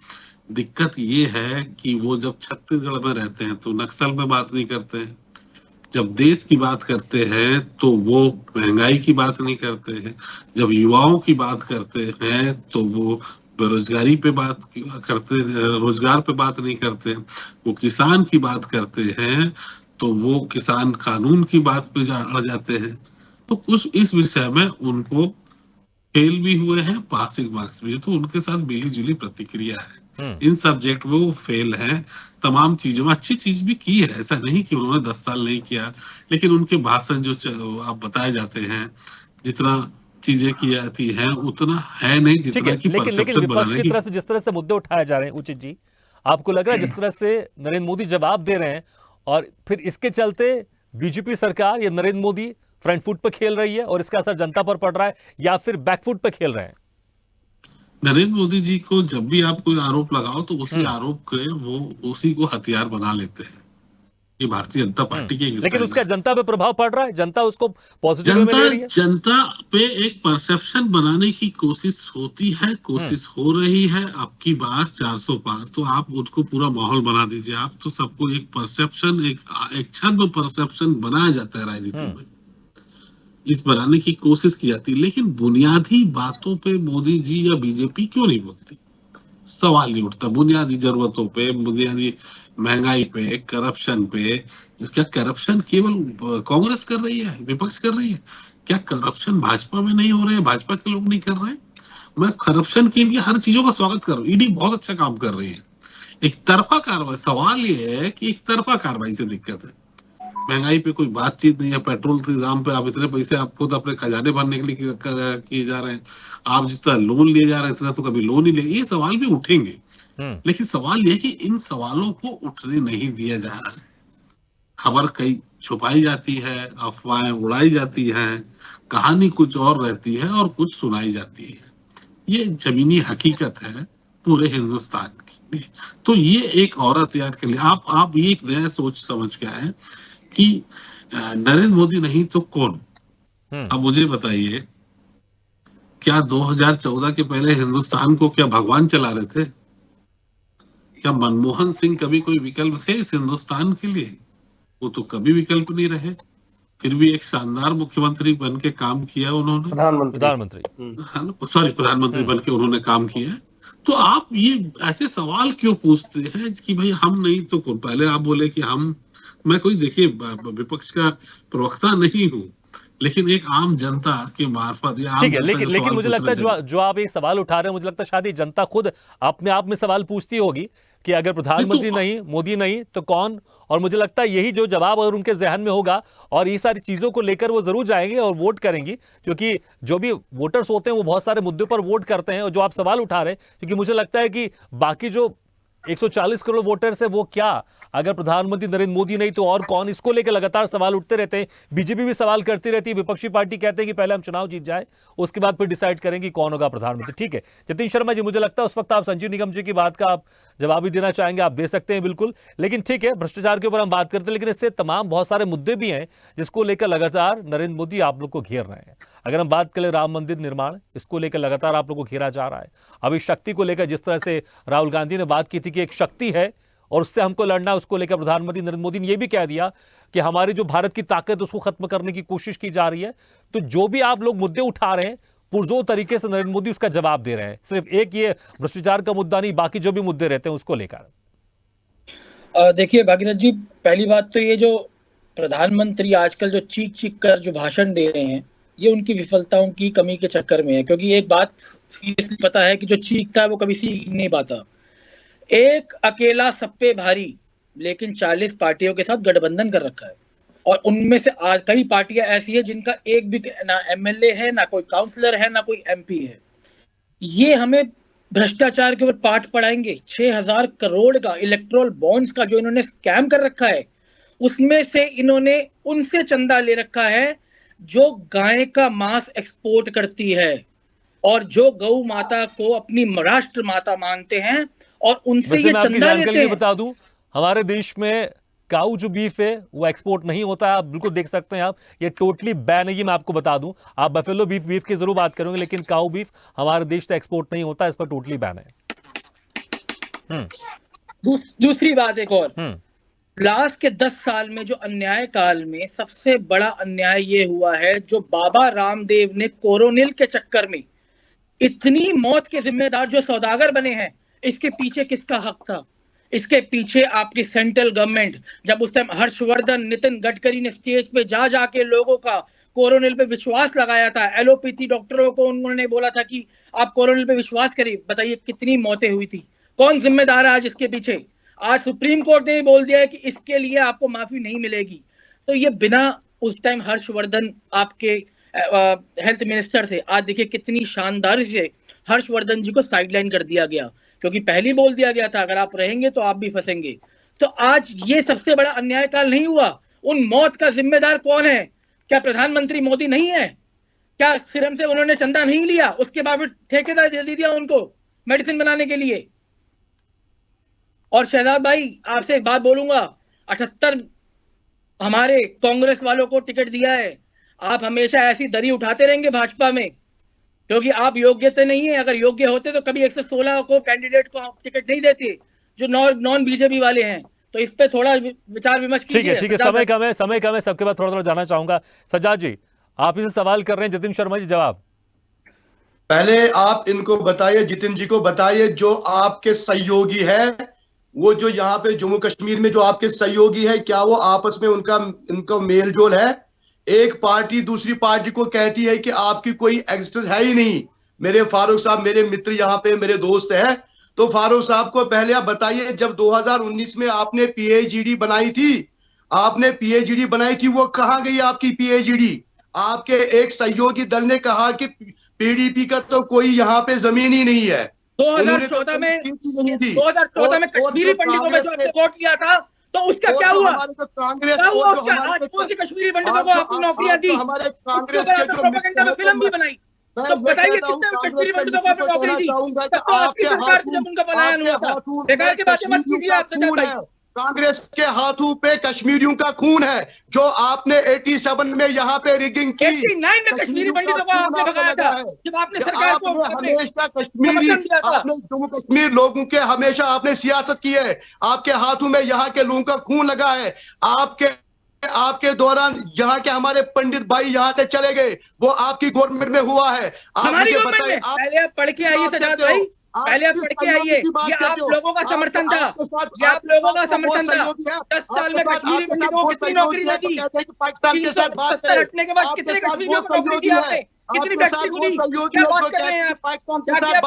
दिक्कत ये है कि वो जब छत्तीसगढ़ में रहते हैं तो नक्सल में बात नहीं करते हैं, जब देश की बात करते हैं तो वो महंगाई की बात नहीं करते हैं, जब युवाओं की बात करते हैं तो वो बेरोजगारी पे बात करते, रोजगार पे बात नहीं करते, वो किसान की बात करते हैं तो वो किसान कानून की बात पे अड़ जाते हैं। तो कुछ इस विषय में उनको फेल भी हुए हैं, पासिंग मार्क्स भी, तो उनके साथ मिली जुली प्रतिक्रिया है। इन सब्जेक्ट में वो फेल हैं, तमाम चीजों में अच्छी चीज भी की है, ऐसा नहीं कि उन्होंने 10 साल नहीं किया, लेकिन उनके भाषण जो आप बताए जाते हैं, जितना चीजें की जाती हैं उतना है नहीं जितना कि लेकिन विपक्ष की तरफ से जिस तरह से मुद्दे उठाए जा रहे हैं उचित जी, आपको लग रहा है जिस तरह से नरेंद्र मोदी जवाब दे रहे हैं और फिर इसके चलते बीजेपी सरकार या नरेंद्र मोदी फ्रंट फुट पर खेल रही है और इसका असर जनता पर पड़ रहा है या फिर बैकफुट पर खेल रहे हैं? नरेंद्र मोदी जी को जब भी आप कोई आरोप लगाओ तो उसी आरोप के वो उसी को हथियार बना लेते हैं। ये भारतीय जनता पार्टी के लेकिन उसका जनता पे प्रभाव पड़ रहा है, जनता उसको पॉजिटिव में ले रही है। जनता पे एक परसेप्शन बनाने की कोशिश होती है, कोशिश हो रही है। अब की बार 400 पार, तो आप उसको पूरा माहौल बना दीजिए। आप तो सबको एक परसेप्शन, एक छद्म परसेप्शन बनाया जाता है राजनीति में, इस बनाने की कोशिश की जाती है। लेकिन बुनियादी बातों पे मोदी जी या बीजेपी क्यों नहीं बोलती? सवाल नहीं उठता। बुनियादी जरूरतों पे, बुनियादी महंगाई पे, करप्शन पे। क्या करप्शन केवल कांग्रेस कर रही है, विपक्ष कर रही है? क्या करप्शन भाजपा में नहीं हो रहे हैं, भाजपा के लोग नहीं कर रहे हैं? मैं करप्शन के लिए हर चीजों का स्वागत कर रहा हूँ। ईडी बहुत अच्छा काम कर रही है। एक तरफा कार्रवाई, सवाल ये है कि एक तरफा कार्रवाई से दिक्कत है। महंगाई पे कोई बातचीत नहीं है, पेट्रोल के दाम पे आप इतने पैसे आप खुद अपने खजाने भरने के लिए किए जा रहे हैं, आप जितना लोन लिए जा रहे हैं इतना तो कभी लोन ही ले, ये सवाल भी उठेंगे। लेकिन सवाल ये कि इन सवालों को उठने नहीं दिया जा रहा है। खबर कई छुपाई जाती है, अफवाहें उड़ाई जाती हैं, कहानी कुछ और रहती है और कुछ सुनाई जाती है। ये जमीनी हकीकत है पूरे हिंदुस्तान की। तो ये एक औरत यार के लिए आप ये एक नया सोच समझ के आए कि नरेंद्र मोदी नहीं तो कौन? अब मुझे बताइए, क्या 2014 के पहले हिंदुस्तान को क्या भगवान चला रहे थे? क्या मनमोहन सिंह कभी कोई विकल्प थे इस हिंदुस्तान के लिए? वो तो कभी विकल्प नहीं रहे। फिर भी एक शानदार मुख्यमंत्री बन के काम किया उन्होंने, प्रधानमंत्री बन के उन्होंने काम किया। तो आप ये ऐसे सवाल क्यों पूछते हैं कि भाई हम नहीं तो कौन? पहले आप बोले कि मैं कोई देखिए विपक्ष का प्रवक्ता नहीं हूँ, लेकिन एक आम जनता के मार्फत या ठीक है, लेकिन मुझे लगता है जो आप एक सवाल उठा रहे हैं, मुझे लगता है शायद जनता खुद अपने आप में सवाल पूछती होगी कि अगर प्रधानमंत्री नहीं, मोदी नहीं तो कौन? और मुझे लगता है यही जो जवाब अगर उनके जहन में होगा और ये सारी चीजों को लेकर वो जरूर जाएंगे और वोट करेंगी, क्योंकि जो भी वोटर्स होते हैं वो बहुत सारे मुद्दों पर वोट करते हैं। और जो आप सवाल उठा रहे हैं, क्योंकि मुझे लगता है कि बाकी जो 140 करोड़ वोटर्स है वो क्या, अगर प्रधानमंत्री नरेंद्र मोदी नहीं तो और कौन, इसको लेकर लगातार सवाल उठते रहते हैं। बीजेपी भी सवाल करती रहती है, विपक्षी पार्टी कहते हैं कि पहले हम चुनाव जीत जाए, उसके बाद फिर डिसाइड करेंगे कौन होगा प्रधानमंत्री। ठीक है जतिन शर्मा जी, मुझे लगता है उस वक्त आप संजीव निगम जी की बात का आप जवाब भी देना चाहेंगे, आप दे सकते हैं बिल्कुल। लेकिन ठीक है, भ्रष्टाचार के ऊपर हम बात करते हैं, लेकिन इससे तमाम बहुत सारे मुद्दे भी हैं जिसको लेकर लगातार नरेंद्र मोदी आप लोग को घेर रहे हैं। अगर हम बात करें राम मंदिर निर्माण, इसको लेकर लगातार आप लोगों को घेरा जा रहा है। अभी शक्ति को लेकर जिस तरह से राहुल गांधी ने बात की थी कि एक शक्ति है और उससे हमको लड़ना, उसको लेकर प्रधानमंत्री नरेंद्र मोदी ने यह भी कह दिया कि हमारी जो भारत की ताकत उसको खत्म करने की कोशिश की जा रही है। तो जो भी आप लोग मुद्दे उठा रहे हैं, पुरजोर तरीके से नरेंद्र मोदी उसका जवाब दे रहे हैं। सिर्फ एक ये भ्रष्टाचार का मुद्दा नहीं, बाकी जो भी मुद्दे रहते हैं उसको लेकर। देखिए भागीरथ जी, पहली बात तो ये जो प्रधानमंत्री आजकल जो चीख चीख कर जो भाषण दे रहे हैं, ये उनकी विफलताओं की कमी के चक्कर में है, क्योंकि एक बात सीरियसली पता है कि जो चीखता है वो कभी सीख नहीं पाता। एक अकेला सब पे भारी, लेकिन 40 पार्टियों के साथ गठबंधन कर रखा है, और उनमें से आज कई पार्टियां ऐसी है जिनका एक भी ना एमएलए है, ना कोई काउंसलर है, ना कोई एमपी है। ये हमें भ्रष्टाचार के ऊपर पाठ पढ़ाएंगे। 6000 करोड़ का इलेक्ट्रोल बॉन्ड्स का जो इन्होंने स्कैम कर रखा है, उसमें से इन्होंने उनसे चंदा ले रखा है जो गाय का मांस एक्सपोर्ट करती है और जो गौ माता को अपनी राष्ट्र माता मानते हैं, और उनसे ये चंदा लेते हैं। बता दूं, हमारे देश में काऊ जो बीफ है वो एक्सपोर्ट नहीं होता है। आप बिल्कुल देख सकते हैं, आप ये टोटली बैन है, ये मैं आपको बता दूं। आप बफेलो बीफ की जरूर बात करेंगे, लेकिन काऊ बीफ हमारे देश से एक्सपोर्ट नहीं होता, इस पर टोटली बैन है। दूसरी बात एक और, लास्ट के 10 साल में जो अन्याय काल में सबसे बड़ा अन्याय ये हुआ है, जो बाबा रामदेव ने कोरोनिल के चक्कर में इतनी मौत के जिम्मेदार जो सौदागर बने हैं, इसके पीछे किसका हक था? इसके पीछे आपकी सेंट्रल गवर्नमेंट, जब उस टाइम हर्षवर्धन, नितिन गडकरी ने स्टेज पे जा जाके लोगों का कोरोनिल पे विश्वास लगाया था। एलोपैथी डॉक्टरों को उन्होंने बोला था कि आप कोरोनिल पे विश्वास करिए। बताइए कितनी मौतें हुई थी? कौन जिम्मेदार है आज इसके पीछे? आज सुप्रीम कोर्ट ने बोल दिया है कि इसके लिए आपको माफी नहीं मिलेगी। तो ये बिना उस टाइम हर्षवर्धन आपके हेल्थ मिनिस्टर थे, आज देखिए कितनी शानदार से हर्षवर्धन जी को साइडलाइन कर दिया गया, क्योंकि पहले बोल दिया गया था अगर आप रहेंगे तो आप भी फंसेंगे। तो आज ये सबसे बड़ा अन्याय काल नहीं हुआ? उन मौत का जिम्मेदार कौन है? क्या प्रधानमंत्री मोदी नहीं है? क्या सीरम से उन्होंने चंदा नहीं लिया? उसके बाद ठेकेदार दे दिया उनको मेडिसिन बनाने के लिए। और शहजाद भाई, आपसे एक बात बोलूंगा, 78 हमारे कांग्रेस वालों को टिकट दिया है। आप हमेशा ऐसी दरी उठाते रहेंगे भाजपा में, क्योंकि आप योग्य तो नहीं है। अगर योग्य होते तो कभी 116 को कैंडिडेट को टिकट नहीं देते जो नॉन बीजेपी वाले हैं। तो इस पे थोड़ा विचार विमर्श कीजिए। ठीक है, समय कम है, सबके बाद थोड़ा जाना चाहूंगा। सज्जाद जी, आप इसे सवाल कर रहे हैं, जितिन शर्मा जी जवाब। पहले आप इनको बताइए, जितिन जी को बताइए, जो आपके सहयोगी है, वो जो यहाँ पे जम्मू कश्मीर में जो आपके सहयोगी है, क्या वो आपस में उनका मेल जोल है? एक पार्टी दूसरी पार्टी को कहती है कि आपकी कोई एग्जिस्टेंस है ही नहीं। मेरे फारूक साहब मेरे मित्र यहाँ पे मेरे दोस्त हैं, तो फारूक साहब को पहले आप बताइए, जब 2019 में आपने पीएचडी बनाई थी, वो कहाँ गई आपकी पीएचडी? आपके एक सहयोगी दल ने कहा कि पीडीपी का तो कोई यहाँ पे जमीन ही नहीं है। 2014 में कश्मीरी पंडितों में जो आपने वोट किया था, तो उसका क्या हुआ? कांग्रेस कश्मीरी पंडितों को आपने नौकरियां दी, हमारे कांग्रेस के जो प्रोपेगेंडा में फिल्म भी बनाई। तो बताइए कितने कश्मीरी पंडितों को आपने नौकरी दी? तब तो आपकी सरकार जब उनका पलायन हुआ था। बेकार की बातें मत कीजिए आप सज्जाद भाई। कांग्रेस के हाथों पे कश्मीरियों का खून है, जो आपने 87 में यहाँ पे रिगिंग की। 89 में कश्मीरी पंडितों को आपने भगाया था, जब आपने सरकार को हमेशा कश्मीरी, आपने जम्मू कश्मीर लोगों के हमेशा आपने सियासत की है। आपके हाथों में यहाँ के लोगों का खून लगा है। आपके दौरान जहाँ के हमारे पंडित भाई यहाँ से चले गए, वो आपकी गवर्नमेंट में हुआ है। आप मुझे बताइए, पहले आप पढ़ के आइए सज्जाद भाई, पहले आप पढ़ के आइए। ये आप लोगों का समर्थन था, ये आप लोगों का समर्थन था। 10 साल में कश्मीरी पंडितों को कितनी नौकरी लगी? पाकिस्तान के साथ बात करें, हटने के बाद कितने कश्मीरियों को नौकरी दी आपने? कितनी फैक्ट्री खुली? क्या बात कर रहे हैं आप?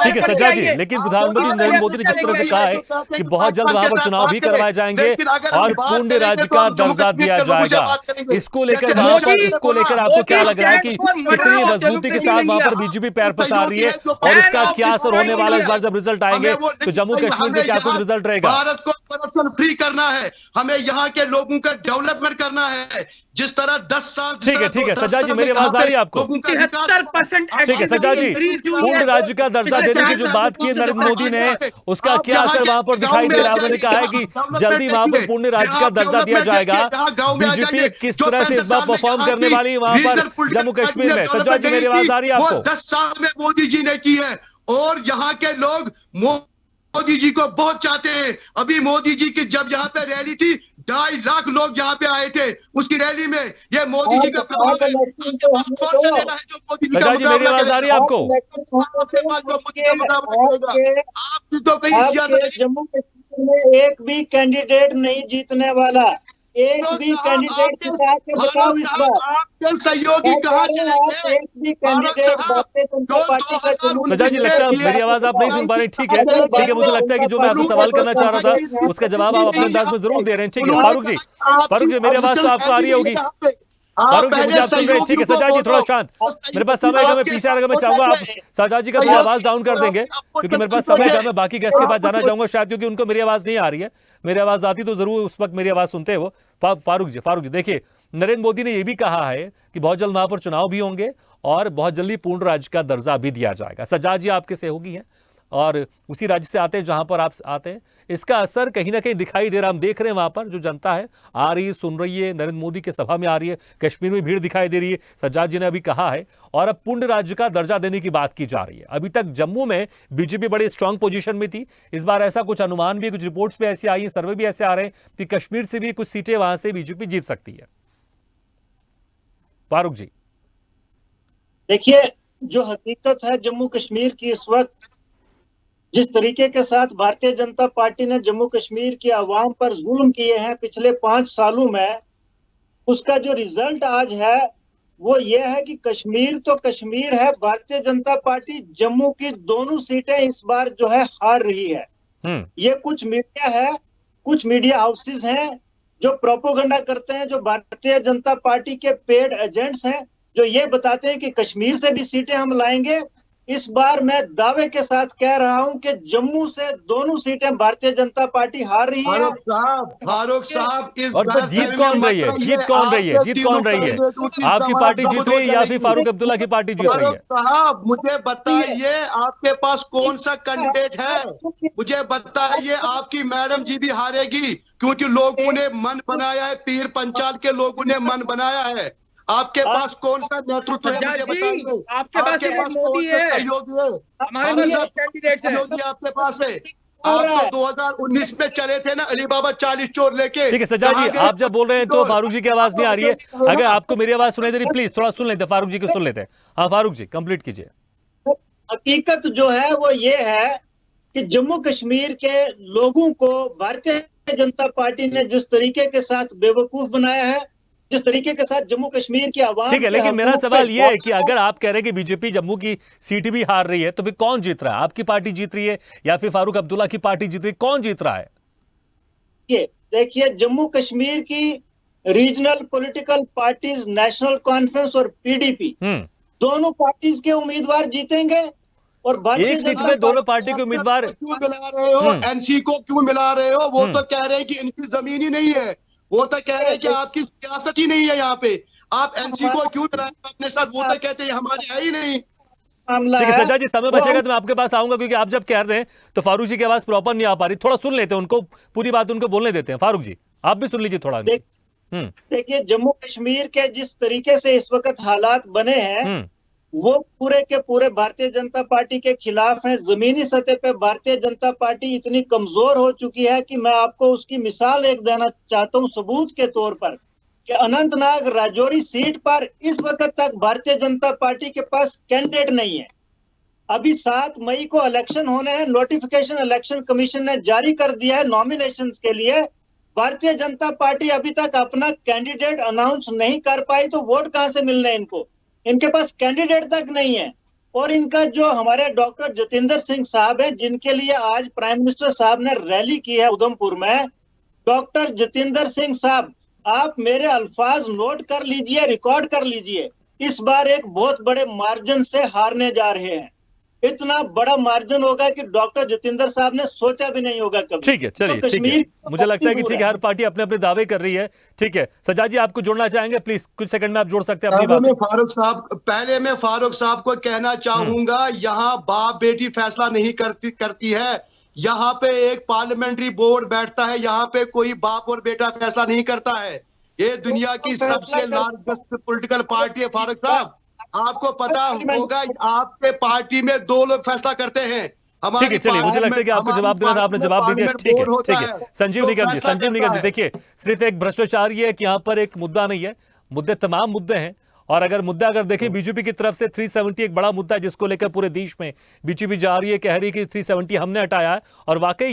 ठीक है सज्जाद जी, लेकिन प्रधानमंत्री नरेंद्र मोदी ने जिस तरह से कहा है कि बहुत जल्द वहां पर चुनाव भी करवाए जाएंगे और पूर्ण राज्य का दर्जा दिया जाएगा, इसको लेकर आपको क्या लग रहा है कि कितनी मजबूती के साथ वहां पर बीजेपी पैर पसार रही है, और इसका क्या असर होने वाला इस बार जब रिजल्ट आएंगे, तो जम्मू कश्मीर से क्या कुछ रिजल्ट रहेगा? भारत को करप्शन फ्री करना है, हमें यहाँ के लोगों का डेवलपमेंट करना है। जिस तरह 10 साल, ठीक है सज्जाद जी, मेरी आवाज आ रही है आपको? 73% ठीक है सज्जाद जी, पूर्ण राज्य का दर्जा देने की जो बात की नरेंद्र मोदी ने, उसका क्या असर वहां पर दिखाई दे रहा है? उन्होंने कहा है कि जल्दी वहां पर पूर्ण राज्य का दर्जा दिया जाएगा। बीजेपी किस तरह से इस बार परफॉर्म करने वाली है वहां पर जम्मू कश्मीर में? सज्जाद जी, मेरी आवाज आ रही है आपको? 10 साल में मोदी जी ने की है, और यहाँ के लोग मोदी जी को बहुत चाहते हैं। अभी मोदी जी की जब यहाँ पे रैली थी, 2.5 लाख लोग यहाँ पे आए थे उसकी रैली में। ये मोदी जी का प्रभाव है। कौन सा लेना है जो मोदी जी का मेरी आवाज आ रही है आपको? आपकी तो कहीं जम्मू कश्मीर में एक भी कैंडिडेट नहीं जीतने वाला। एक भी कैंडिडेट जिता के बताओ इस बार। आपके सहयोगी कहाँ चले गए? एक भी कैंडिडेट भारतीय जनता पार्टी का जम्मू सज्जाद जी, लगता है मेरी आवाज आप नहीं सुन पा रहे। ठीक है, ठीक है, मुझे लगता है कि जो मैं आपसे सवाल करना चाह रहा था उसका जवाब आप अपने अंदाज में जरूर दे रहे हैं। ठीक है फारूक जी, मेरी आवाज तो आपको आ रही होगी। फारूक जी, मुझे आप सुन रहे हैं? ठीक है सज्जाद जी, थोड़ा शांत, मेरे पास समय है, मैं पीछे आकर मैं चाहूंगा आप सज्जाद जी का थोड़ा आवाज डाउन कर देंगे, क्योंकि मेरे पास समय है। मैं बाकी गेस्ट के पास जाना चाहूंगा, शायद क्योंकि उनको मेरी आवाज नहीं आ रही है। मेरी आवाज आती तो जरूर उस वक्त मेरी आवाज सुनते हैं वो। फारूक जी देखिए, नरेंद्र मोदी ने यह भी कहा है कि बहुत जल्द वहां पर चुनाव भी होंगे और बहुत जल्दी पूर्ण राज्य का दर्जा भी दिया जाएगा। सज्जाद जी आपके सहयोगी हैं और उसी राज्य से आते हैं जहां पर आप आते हैं। इसका असर कहीं ना कहीं दिखाई दे रहा, हम देख रहे हैं वहां पर जो जनता है आ रही है, सुन रही है, नरेंद्र मोदी के सभा में आ रही है, कश्मीर में भीड़ दिखाई दे रही है, सज्जाद जी ने अभी कहा है, और अब पूर्ण राज्य का दर्जा देने की बात की जा रही है। अभी तक जम्मू में बीजेपी बड़ी स्ट्रांग पोजीशन में थी, इस बार ऐसा कुछ अनुमान भी, कुछ रिपोर्ट्स भी ऐसी आई है, सर्वे भी ऐसे आ रहे हैं कि कश्मीर से भी कुछ सीटें वहां से बीजेपी जीत सकती है। फारूक जी देखिए, जो हकीकत है जम्मू कश्मीर की इस वक्त, जिस तरीके के साथ भारतीय जनता पार्टी ने जम्मू कश्मीर की आवाम पर जुल्म किए हैं पिछले 5 सालों में, उसका जो रिजल्ट आज है वो ये है कि कश्मीर तो कश्मीर है, भारतीय जनता पार्टी जम्मू की दोनों सीटें इस बार जो है हार रही है। ये कुछ मीडिया है, कुछ मीडिया हाउसेस हैं जो प्रोपोगंडा करते हैं, जो भारतीय जनता पार्टी के पेड एजेंट्स हैं, जो ये बताते हैं कि कश्मीर से भी सीटें हम लाएंगे। इस बार मैं दावे के साथ कह रहा हूं कि जम्मू से दोनों सीटें भारतीय जनता पार्टी हार रही है। फारूक साहब इस और तो जीत कौन रही है? जीत कौन रही है? जीत कौन रही है? आपकी पार्टी जीत रही है या फिर फारूक अब्दुल्ला की पार्टी जीत रही है? साहब मुझे बताइए, आपके पास कौन सा कैंडिडेट है? मुझे बताइए, आपकी मैडम जी भी हारेगी क्योंकि लोगों ने मन बनाया है, पीर पंचाल के लोगों ने मन बनाया है। आपके पास कौन सा नेतृत्व है? मुझे बताइए। आपके पास कौन सा सहयोगी है? सहयोगी आपके पास है? आप तो 2019 में चले थे ना अली बाबा 40 चोर लेके। ठीक है सज्जाद जी, आप जब बोल रहे हैं तो फारूक जी की आवाज नहीं आ रही है। अगर आपको मेरी आवाज सुनाई दे रही, प्लीज थोड़ा सुन लेते, फारूक जी को सुन लेते हैं। हाँ फारूक जी, कंप्लीट कीजिए। हकीकत जो है वो ये है कि जम्मू कश्मीर के लोगों को भारतीय जनता पार्टी ने जिस तरीके के साथ बेवकूफ बनाया है, जिस तरीके के साथ जम्मू कश्मीर की आवाम, ठीक है, लेकिन मेरा सवाल ये है कि अगर आप कह रहे हैं कि बीजेपी जम्मू की सीट भी हार रही है, तो फिर कौन जीत रहा है? आपकी पार्टी जीत रही है या फिर फारूक अब्दुल्ला की पार्टी जीत रही है? कौन जीत रहा है? देखिए, जम्मू कश्मीर की regional political parties, national conference और पीडीपी, दोनों पार्टीज के उम्मीदवार जीतेंगे। और एक सीट में दोनों पार्टी के उम्मीदवार क्यों मिला रहे हो? एनसी को क्यों मिला रहे हो? वो तो कह रहे हैं कि इनकी जमीन ही नहीं है, वो तो कह रहे हैं कि आपकी सियासत ही नहीं है यहाँ पे, आप एनसी को क्यों मिला रहे हो अपने साथ? वो तो कहते हैं हमारे है ही नहीं। ठीक है सज्जाद जी, समय बचेगा तो मैं आपके पास आऊंगा, क्योंकि आप जब कह रहे हैं तो फारूक जी की आवाज प्रॉपर नहीं आ पा रही। थोड़ा सुन लेते हैं उनको, पूरी बात उनको बोलने देते हैं। फारूक जी आप भी सुन लीजिए थोड़ा। देखिए, जम्मू कश्मीर के जिस तरीके से इस वक्त हालात बने हैं वो पूरे के पूरे भारतीय जनता पार्टी के खिलाफ हैं। जमीनी सतह पे भारतीय जनता पार्टी इतनी कमजोर हो चुकी है कि मैं आपको उसकी मिसाल एक देना चाहता हूं सबूत के तौर पर, कि अनंतनाग राजौरी सीट पर इस वक्त तक भारतीय जनता पार्टी के पास कैंडिडेट नहीं है। अभी 7 मई को इलेक्शन होने हैं, नोटिफिकेशन इलेक्शन कमीशन ने जारी कर दिया है नॉमिनेशंस के लिए। भारतीय जनता पार्टी अभी तक अपना कैंडिडेट अनाउंस नहीं कर पाई, तो वोट कहां से मिलने इनको? इनके पास कैंडिडेट तक नहीं है। और इनका जो हमारे डॉक्टर जतिंदर सिंह साहब हैं, जिनके लिए आज प्राइम मिनिस्टर साहब ने रैली की है उधमपुर में, डॉक्टर जतिंदर सिंह साहब, आप मेरे अल्फाज नोट कर लीजिए, रिकॉर्ड कर लीजिए, इस बार एक बहुत बड़े मार्जिन से हारने जा रहे हैं। इतना बड़ा मार्जिन होगा कि डॉक्टर जतिंदर साहब ने सोचा भी नहीं होगा कभी। ठीक है, चलिए ठीक है, मुझे लगता है कि ठीक है, हर पार्टी अपने अपने दावे कर रही है। ठीक है सज्जाद जी, आपको जोड़ना चाहेंगे? प्लीज कुछ सेकंड में आप जोड़ सकते हैं अपनी बात। पहले मैं फारूक साहब को कहना चाहूंगा, यहाँ बाप बेटी फैसला नहीं करती है, यहाँ पे एक पार्लियामेंट्री बोर्ड बैठता है, यहाँ पे कोई बाप और बेटा फैसला नहीं करता है। ये दुनिया की सबसे लार्जेस्ट पॉलिटिकल पार्टी है फारूक साहब, आपको पता होगा। आपके पार्टी में 2 लोग फैसला करते हैं। ठीक है, चलिए, मुझे लगता है कि आपको जवाब देना था, आपने जवाब दे दिया। ठीक है संजीव निगम जी, देखिए सिर्फ एक भ्रष्टाचार ये है कि यहाँ पर एक मुद्दा नहीं है, मुद्दे तमाम मुद्दे हैं और अगर मुद्दा अगर देखें बीजेपी की तरफ से 370 एक बड़ा मुद्दा है जिसको लेकर पूरे देश में बीजेपी जा रही है, कह रही है कि 370 हमने हटाया है। और वाकई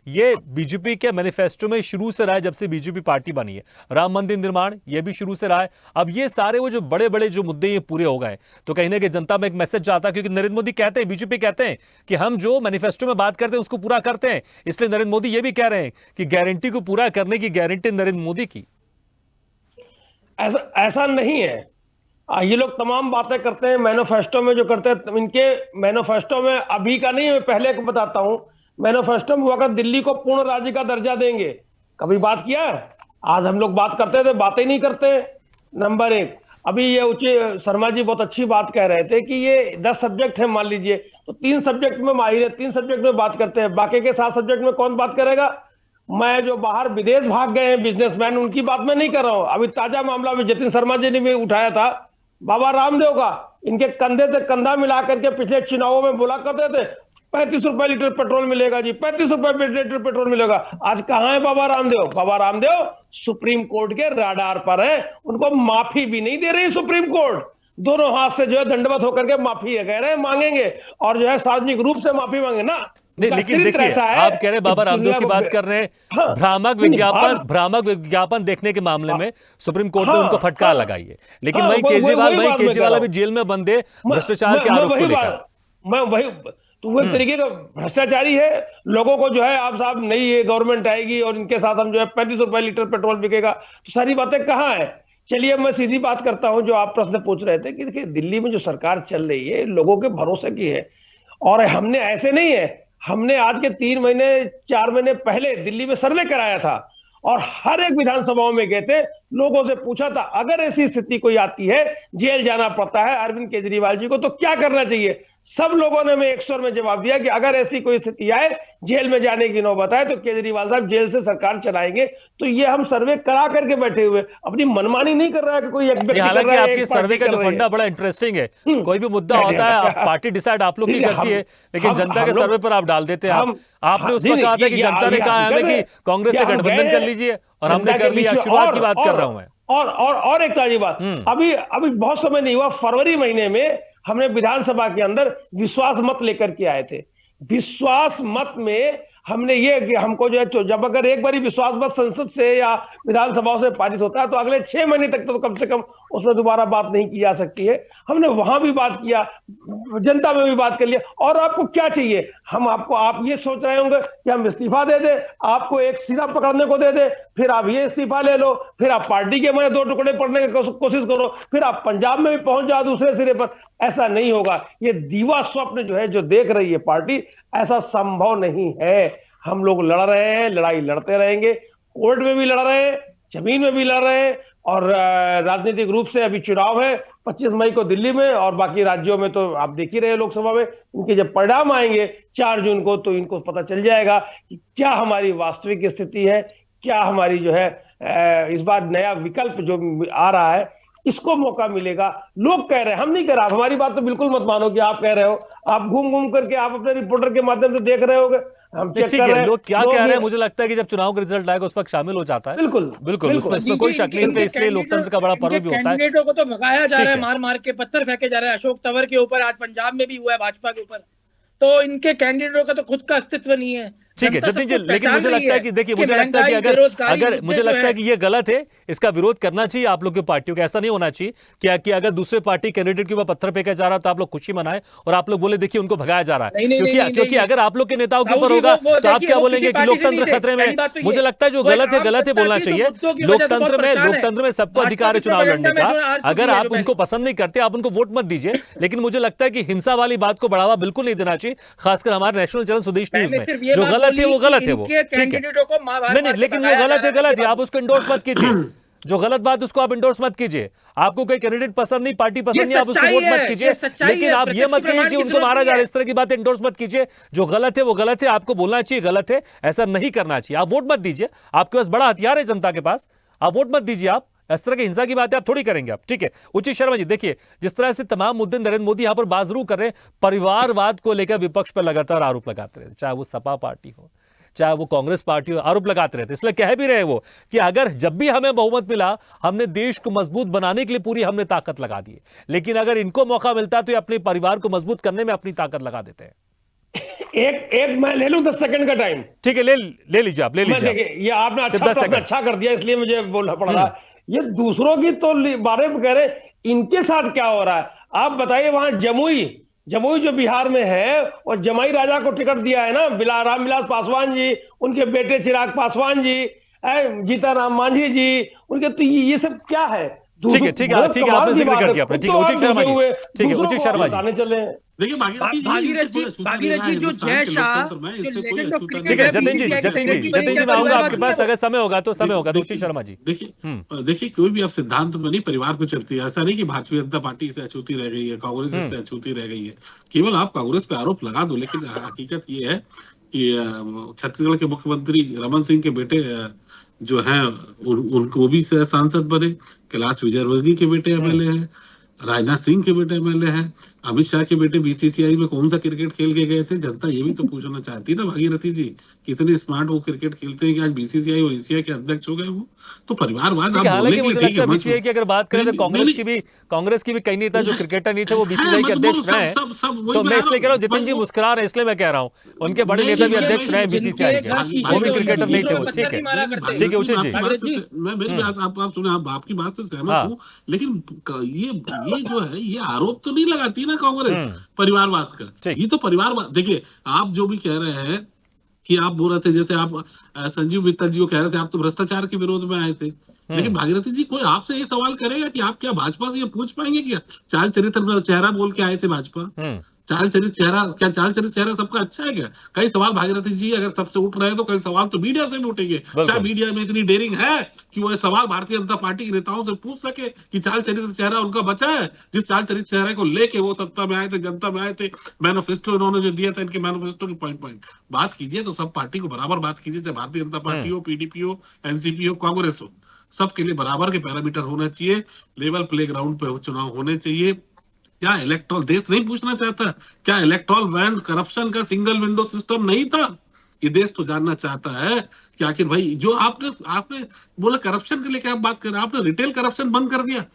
ये बीजेपी के मैनिफेस्टो में शुरू से रहा है, जब से बीजेपी पार्टी बनी है। राम मंदिर निर्माण ये भी शुरू से रहा है। अब ये सारे वो जो बड़े बड़े जो मुद्दे ये पूरे हो गए तो कहीं ना कहीं जनता में एक मैसेज जाता है, क्योंकि नरेंद्र मोदी कहते हैं, बीजेपी कहते हैं कि हम जो मैनिफेस्टो में बात करते हैं उसको पूरा करते हैं। इसलिए नरेंद्र मोदी ये भी कह रहे हैं कि गारंटी को पूरा करने की गारंटी नरेंद्र मोदी की। ऐसा नहीं है। ये लोग तमाम बातें करते हैं मैनिफेस्टो में जो करते हैं, इनके मैनिफेस्टो में अभी का नहीं, मैं पहले को बताता हूं। मैनिफेस्टो में हुआ दिल्ली को पूर्ण राज्य का दर्जा देंगे, कभी बात किया है? आज हम लोग बात करते थे, बातें नहीं करते। नंबर एक, अभी ये उच्च शर्मा जी बहुत अच्छी बात कह रहे थे कि ये 10 सब्जेक्ट है, मान लीजिए तो 3 सब्जेक्ट में माहिर है, 3 सब्जेक्ट में बात करते हैं, बाकी के 7 सब्जेक्ट में कौन बात करेगा? मैं जो बाहर विदेश भाग गए हैं बिजनेसमैन, उनकी बात मैं नहीं कर रहा हूं। अभी ताजा मामला में जतिन शर्मा जी ने भी उठाया था, बाबा रामदेव का। इनके कंधे से कंधा मिला करके पिछले चुनावों में बोला करते थे 35 रुपए लीटर पेट्रोल मिलेगा जी, 35 रुपए लीटर पेट्रोल मिलेगा। आज कहां है बाबा रामदेव? बाबा रामदेव सुप्रीम कोर्ट के राडार पर है, उनको माफी भी नहीं दे रही सुप्रीम कोर्ट। दोनों हाथ से जो है दंडवत होकर के माफी कह रहे हैं मांगेंगे, और जो है सार्वजनिक रूप से माफी मांगे ना। नहीं, लेकिन देखिए आप कह रहे हैं बाबा रामदेव की बात कर रहे हैं, भ्रामक विज्ञापन देखने के मामले में सुप्रीम कोर्ट ने उनको फटकार लगाई है। लेकिन वही केजरीवाल अभी जेल में बंद है भ्रष्टाचार के आरोप को लेकर। मैं वही तो वो तरीके का भ्रष्टाचारी है। लोगों को जो है आप साहब नई ये गवर्नमेंट आएगी और इनके साथ हम जो है 35 रुपए लीटर पेट्रोल बिकेगा, तो सारी बातें कहाँ है? चलिए मैं सीधी बात करता हूं, जो आप प्रश्न पूछ रहे थे कि देखिए दिल्ली में जो सरकार चल रही है लोगों के भरोसे की है, और हमने ऐसे नहीं है, हमने आज के 3 महीने 4 महीने पहले दिल्ली में सर्वे कराया था और हर एक विधानसभाओं में गए थे, लोगों से पूछा था अगर ऐसी स्थिति कोई आती है, जेल जाना पड़ता है अरविंद केजरीवाल जी को, तो क्या करना चाहिए? सब लोगों ने मैं एक स्वर में जवाब दिया कि अगर ऐसी कोई स्थिति आए, जेल में जाने की नौबत आए, तो केजरीवाल साहब जेल से सरकार चलाएंगे। तो ये हम सर्वे करा करके बैठे हुए, अपनी मनमानी नहीं कर रहा है कि कोई एक व्यक्ति कर रहा है। हालांकि आपके सर्वे का जो फंडा बड़ा इंटरेस्टिंग है, कोई भी मुद्दा होता है पार्टी डिसाइड आप लोग ही करती है, लेकिन जनता के सर्वे पर आप डाल देते हैं। आपने उसमें कहा था कि जनता ने कहा है कि कांग्रेस से गठबंधन कर लीजिए, और हमने कर लिया। शुरुआत की बात कर रहा हूं मैं। और एक ताजी बात, अभी बहुत समय नहीं हुआ, फरवरी महीने में हमने विधानसभा के अंदर विश्वास मत लेकर के आए थे। विश्वास मत में हमने ये कि हमको जो है जब अगर एक बार विश्वास मत संसद से या विधानसभाओं से पारित होता है तो अगले 6 महीने तक तो कम से कम उसमें दोबारा बात नहीं की जा सकती है। हमने वहां भी बात किया, जनता में भी बात कर लिया। और आपको क्या चाहिए? आप ये सोच रहे होंगे कि हम इस्तीफा दे दे, आपको एक सिरा पकड़ने को दे दे, फिर आप ये इस्तीफा ले लो, फिर आप पार्टी के मैंने 2 टुकड़े पढ़ने की कोशिश करो, फिर आप पंजाब में भी पहुंच जाओ दूसरे सिरे पर। ऐसा नहीं होगा। ये दीवा स्वप्न जो है जो देख रही है पार्टी, ऐसा संभव नहीं है। हम लोग लड़ रहे हैं, लड़ाई लड़ते रहेंगे, कोर्ट में भी लड़ रहे हैं, जमीन में भी लड़ रहे हैं, और राजनीतिक रूप से अभी चुनाव है 25 मई को दिल्ली में, और बाकी राज्यों में तो आप देख ही रहे हैं लोकसभा में। इनके जब परिणाम आएंगे 4 जून को, तो इनको पता चल जाएगा कि क्या हमारी वास्तविक स्थिति है, क्या हमारी जो है इस बार नया विकल्प जो आ रहा है इसको मौका मिलेगा। लोग कह रहे हैं, हम नहीं कह रहे। आप हमारी बात तो बिल्कुल मत मानो कि आप कह रहे हो, आप घूम घूम करके आप अपने रिपोर्टर के माध्यम से देख रहे होगे, हम चेक कर रहे हैं। लोग क्या कह रहे हैं, मुझे लगता है कि जब चुनाव का रिजल्ट आएगा उस वक्त शामिल हो जाता है। बिल्कुल उसमें कोई शक नहीं। इसलिए लोकतंत्र का बड़ा पर्व भी होता है। कैंडिडेटों को तो भगाया जा रहा है, मार मार के पत्थर फेंके जा रहे हैं। अशोक तंवर के ऊपर, आज पंजाब में भी हुआ है भाजपा के ऊपर। तो इनके कैंडिडेटों का तो खुद का अस्तित्व नहीं है। ठीक है जतिन जी, लेकिन मुझे लगता है कि देखिए, मुझे लगता है कि अगर मुझे लगता है कि ये गलत है, इसका विरोध करना चाहिए आप लोग की पार्टियों को। ऐसा नहीं होना चाहिए कि अगर दूसरे पार्टी कैंडिडेट के ऊपर पत्थर फेंका जा रहा है तो आप लोग खुशी मनाए और आप लोग बोले देखिए उनको भगाया जा रहा है। क्योंकि अगर आप लोग के नेताओं के ऊपर होगा तो आप क्या बोलेंगे कि लोकतंत्र खतरे में। मुझे लगता है जो गलत है बोलना चाहिए। लोकतंत्र में सबको अधिकार है चुनाव लड़ने का। अगर आप उनको पसंद नहीं करते, आप उनको वोट मत दीजिए, लेकिन मुझे लगता है कि हिंसा वाली बात को बढ़ावा बिल्कुल नहीं देना चाहिए, खासकर हमारे नेशनल चैनल स्वदेश न्यूज में। जो गलत है वो गलत है, वो ठीक है। नहीं, लेकिन जो गलत है आप उसको इंडोर्स मत कीजिए। जो गलत बात उसको आप इंडोर्स मत कीजिए। आपको कोई कैंडिडेट पसंद नहीं, पार्टी पसंद नहीं, आप उसको वोट मत कीजिए, लेकिन आप ये मत कहिए कि उनको मारा जा रहा है। इस तरह की बात इंडोर्स मत कीजिए। जो गलत है वो गलत है, आपको बोलना चाहिए गलत है, ऐसा नहीं करना चाहिए। आप वोट मत दीजिए, आपके पास बड़ा हथियार है जनता के पास, आप वोट मत दीजिए। आप इस तरह की हिंसा की बातें आप थोड़ी करेंगे आप, ठीक है। उचित शर्मा जी, देखिए जिस तरह से तमाम मुद्दे नरेंद्र मोदी यहां पर बाजरू कर रहे हैं, परिवारवाद को लेकर विपक्ष पर लगातार आरोप लगाते रहे, चाहे वो सपा पार्टी हो, चाहे वो कांग्रेस पार्टी हो, आरोप लगाते रहते। इसलिए कह भी रहे वो कि अगर जब भी हमें बहुमत मिला, हमने देश को मजबूत बनाने के लिए पूरी हमने ताकत लगा दी, लेकिन अगर इनको मौका मिलता है तो ये अपने परिवार को मजबूत करने में अपनी ताकत लगा देते हैं। एक मैं ले लूं 10 सेकंड का टाइम? ठीक है, ले लीजिए आप, ले लीजिए। देखिए, ये आपने अच्छा कर दिया, इसलिए मुझे बोलना पड़ रहा है। ये दूसरों की तो बारे में कह रहे, इनके साथ क्या हो रहा है आप बताइए। वहां जमुई जो बिहार में है, और जमाई राजा को टिकट दिया है ना, रामविलास पासवान जी, उनके बेटे चिराग पासवान जी, जीताराम मांझी जी, उनके, तो ये सब क्या है? ठीक है, आपने जिक्र कर दिया, ठीक है उचित शर्मा जी, ठीक है उचित शर्मा जी। चले देखिए भागीरथी जो जय शाह, ठीक है जतिन जी मैं आऊंगा आपके पास, अगर समय होगा तो उचित शर्मा जी। देखिए कोई भी आप सिद्धांत में नहीं, परिवार पे चलती है। ऐसा नहीं कि भारतीय जनता पार्टी से अछूती रह गई है, कांग्रेस से अछूती रह गई है। केवल आप कांग्रेस पे आरोप लगा दो, लेकिन हकीकत ये है कि छत्तीसगढ़ के मुख्यमंत्री रमन सिंह के बेटे जो हैं उनको भी सांसद बने, कैलाश विजयवर्गीय के बेटे एमएलए हैं, राजनाथ सिंह के बेटे एमएलए हैं, अमित शाह के बेटे बीसीसीआई में कौन सा क्रिकेट खेल के गए थे। जनता ये भी तो पूछना चाहती है ना भागीरथी जी, कितने स्मार्ट वो क्रिकेट खेलते हैं कि आज बीसीसीआई और ईसीआई के अध्यक्ष हो गए वो। तो परिवारवाद आप हालांकि मुझे लगता है बीसीसीआई की अगर बात करें तो कांग्रेस की भी कई नेता जो क्रिकेटर नहीं थे वो बीसीसीआई के अध्यक्ष रहे। तो मैं इसलिए कह रहा हूँ, जितिन जी मुस्कुरा रहे इसलिए मैं कह रहा हूँ, उनके बड़े नेता भी अध्यक्ष रहे बीसीसीआई के, वो भी क्रिकेटर नहीं थे वो। ठीक है उचित जी, मैं मेरी बात आप सुने, आप आपकी बात से सहमत हूँ, लेकिन ये जो है ये आरोप तो नहीं लगाती ना कांग्रेस परिवारवाद का। ये तो परिवारवाद, देखिए आप जो भी कह रहे हैं कि आप बोल रहे थे, जैसे आप संजीव मित्तल जी को कह रहे थे आप तो भ्रष्टाचार के विरोध में आए थे, लेकिन भागीरथी जी कोई आपसे ये सवाल करेगा कि आप क्या भाजपा से ये पूछ पाएंगे क्या चाल चरित्र चेहरा बोल के आए थे भाजपा? चाल चरित्र चेहरा सबका अच्छा है क्या? कई सवाल भागीरथी जी अगर सबसे उठ रहे हैं तो कई सवाल तो मीडिया से भी उठेंगे। क्या मीडिया में इतनी डेयरिंग है कि वो सवाल भारतीय जनता पार्टी के नेताओं से पूछ सके कि चाल चरित्र चेहरा उनका बचा है, जिस चाल चरित्र चेहरे को लेके वो सत्ता में आए थे, जनता में आए थे, मैनिफेस्टो इन्होंने जो दिया था, इनके मैनिफेस्टो की पॉइंट बात कीजिए तो सब पार्टी को बराबर बात कीजिए, चाहे भारतीय जनता पार्टी हो, पीडीपी हो, एनसीपी हो, कांग्रेस हो, सबके लिए बराबर के पैरामीटर होना चाहिए, लेवल प्ले ग्राउंड पे चुनाव होने चाहिए। क्या इलेक्ट्रल देश नहीं पूछना चाहता, क्या इलेक्ट्रल बैंड करप्शन का सिंगल विंडो सिस्टम नहीं था? ये देश तो जानना चाहता है कि आखिर भाई जो आपने बोला करप्शन के लिए क्या बात कर रहे हैं, आपने रिटेल करप्शन बंद कर दिया,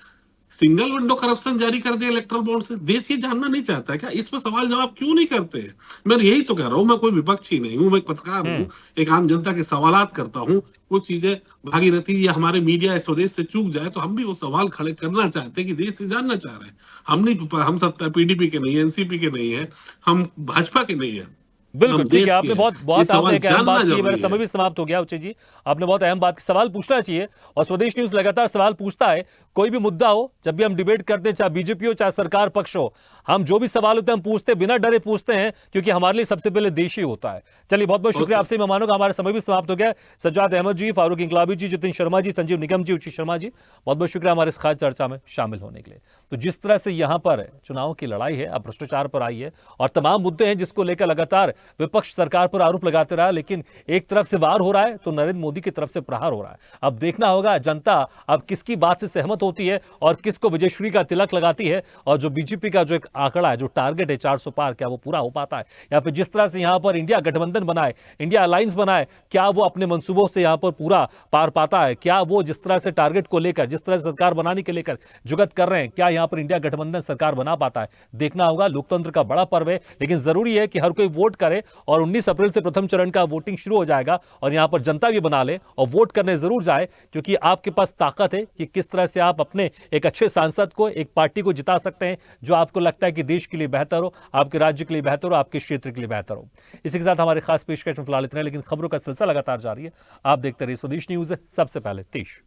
सिंगल विंडो करप्शन जारी कर दिया इलेक्ट्रल बॉन्ड से। देश ये जानना नहीं चाहता है क्या? इस पर सवाल जवाब क्यों नहीं करते? मैं यही तो कह रहा हूँ, मैं कोई विपक्षी नहीं हूँ, मैं एक पत्रकार हूँ, एक आम जनता के सवालात करता हूँ। वो चीजें भागीरथी या हमारे मीडिया स्वदेश से चूक जाए तो हम भी वो सवाल खड़े करना चाहते हैं कि देश से जानना चाह रहे हैं। हम सत्ता पीडीपी के नहीं है, एनसीपी के नहीं है, हम भाजपा के नहीं है। बिल्कुल ठीक है, आपने बहुत आपने एक अहम बात की, मेरा समय भी समाप्त हो गया उचित जी, आपने बहुत अहम बात की। सवाल पूछना चाहिए और स्वदेश न्यूज लगातार सवाल पूछता है, कोई भी मुद्दा हो, जब भी हम डिबेट करते हैं, चाहे बीजेपी हो चाहे सरकार पक्ष हो, हम जो भी सवाल होते हैं हम पूछते हैं, बिना डरे पूछते हैं, क्योंकि हमारे लिए सबसे पहले देश ही होता है। चलिए बहुत बहुत शुक्रिया आपसे मेहमानों का, हमारा समय भी समाप्त हो गया। सज्जाद अहमद जी, फारूक इंकलाबी जी, जितिन शर्मा जी, संजीव निगम जी, उचित शर्मा जी, बहुत बहुत शुक्रिया हमारे इस खास चर्चा में शामिल होने के लिए। तो जिस तरह से यहाँ पर चुनाव की लड़ाई है, अब भ्रष्टाचार पर आई है और तमाम मुद्दे हैं जिसको लेकर लगातार विपक्ष सरकार पर आरोप लगाते रहा, लेकिन एक तरफ से वार हो रहा है तो नरेंद्र मोदी की तरफ से प्रहार हो रहा है। अब देखना होगा जनता अब किसकी बात से सहमत होती है और किसको विजयश्री का तिलक लगाती है, और जो बीजेपी का जो एक आंकड़ा है, जो टारगेट है 400 पार, क्या वो पूरा हो पाता है, या फिर जिस तरह से यहां पर इंडिया गठबंधन बनाए, इंडिया अलायंस बनाए, क्या वो अपने मंसूबों से यहां पर पूरा पार पाता है? क्या वो जिस तरह से टारगेट को लेकर, जिस तरह से सरकार बनाने के लेकर जुगत कर रहे हैं, क्या यहां पर इंडिया गठबंधन सरकार बना पाता है? देखना होगा। लोकतंत्र का बड़ा पर्व है, लेकिन जरूरी है कि हर कोई वोट करे, और 19 अप्रैल से प्रथम चरण का वोटिंग शुरू हो जाएगा, और यहां पर जनता भी बना ले और वोट करने जरूर जाए, क्योंकि आपके पास ताकत है कि किस तरह से आप अपने एक अच्छे सांसद को, एक पार्टी को जिता सकते हैं जो आपको लगता है कि देश के लिए बेहतर हो, आपके राज्य के लिए बेहतर हो, आपके क्षेत्र के लिए बेहतर हो। इसी के साथ हमारे खास पेशकश में फिलहाल इतना, लेकिन खबरों का सिलसिला लगातार जारी है। आप देखते रहिए स्वदेश न्यूज, सबसे पहले देश।